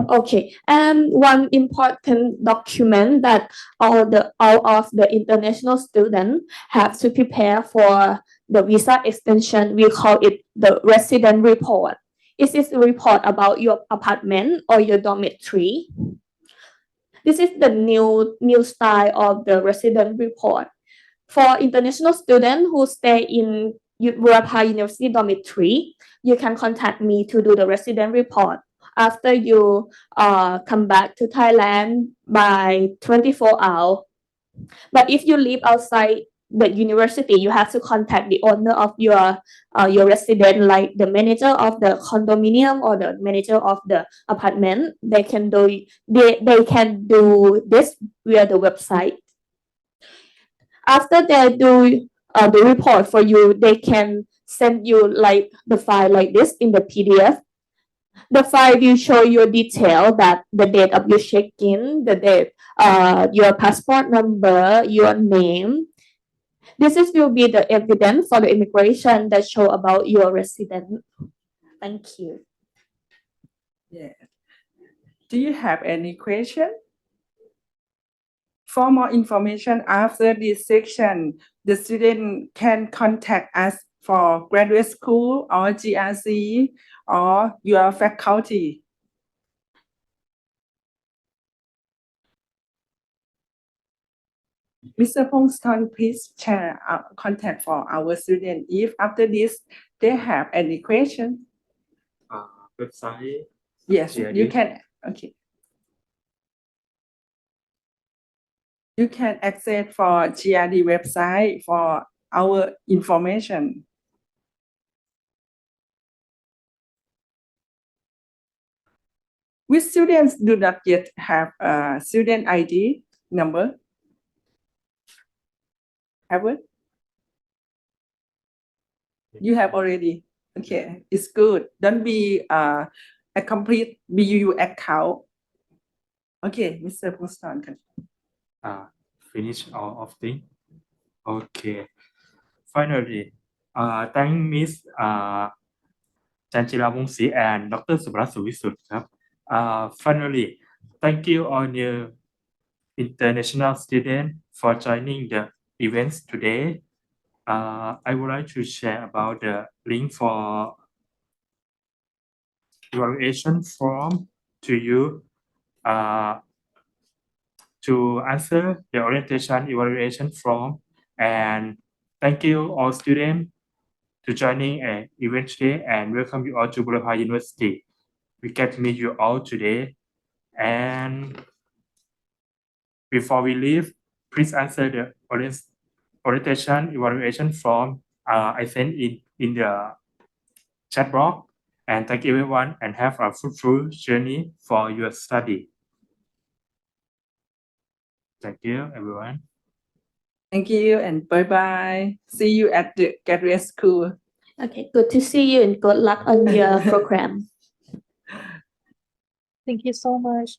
Okay, and one important document that all of the international students have to prepare for the visa extension, we call it the resident report. It is a report about your apartment or your dormitory. This is the new style of the resident report. For international students who stay in Burapha University dormitory, you can contact me to do the resident report after you come back to Thailand by 24 hours. But if you live outside the university, you have to contact the owner of your resident, like the manager of the condominium or the manager of the apartment. They can do this via the website. After they do the report for you, they can send you like the file like this in the PDF. The file will show you detail that the date of your check-in, the date, your passport number, your name. This will be the evidence for the immigration that show about your resident. Thank you. Yeah. Do you have any question? For more information after this section, the student can contact us for graduate school or GRC or your faculty. Mr. Pongston, please share our contact for our student if after this they have any question. Website. Yes, GRD. you can. Okay. You can access for GRD website for our information. Which students do not yet have a student ID number? Have it? You have already. Okay, it's good. Don't be a complete BUU account. Okay, Mr. Poston. Finish all of things. Okay. Finally, thank Miss Chanchila Wongsi and Dr. Subrat Suvisud. Finally, thank you all new international students for joining the events today. I would like to share about the link for evaluation form to you to answer the orientation evaluation form. And thank you all students to joining an event today and welcome you all to Burapha University. We get to meet you all today. And before we leave, please answer the orientation evaluation form I sent in the chat box. And thank you everyone and have a fruitful journey for your study. Thank you everyone. Thank you and bye bye. See you at the graduate school. Okay, good to see you and good luck on your program. Thank you so much.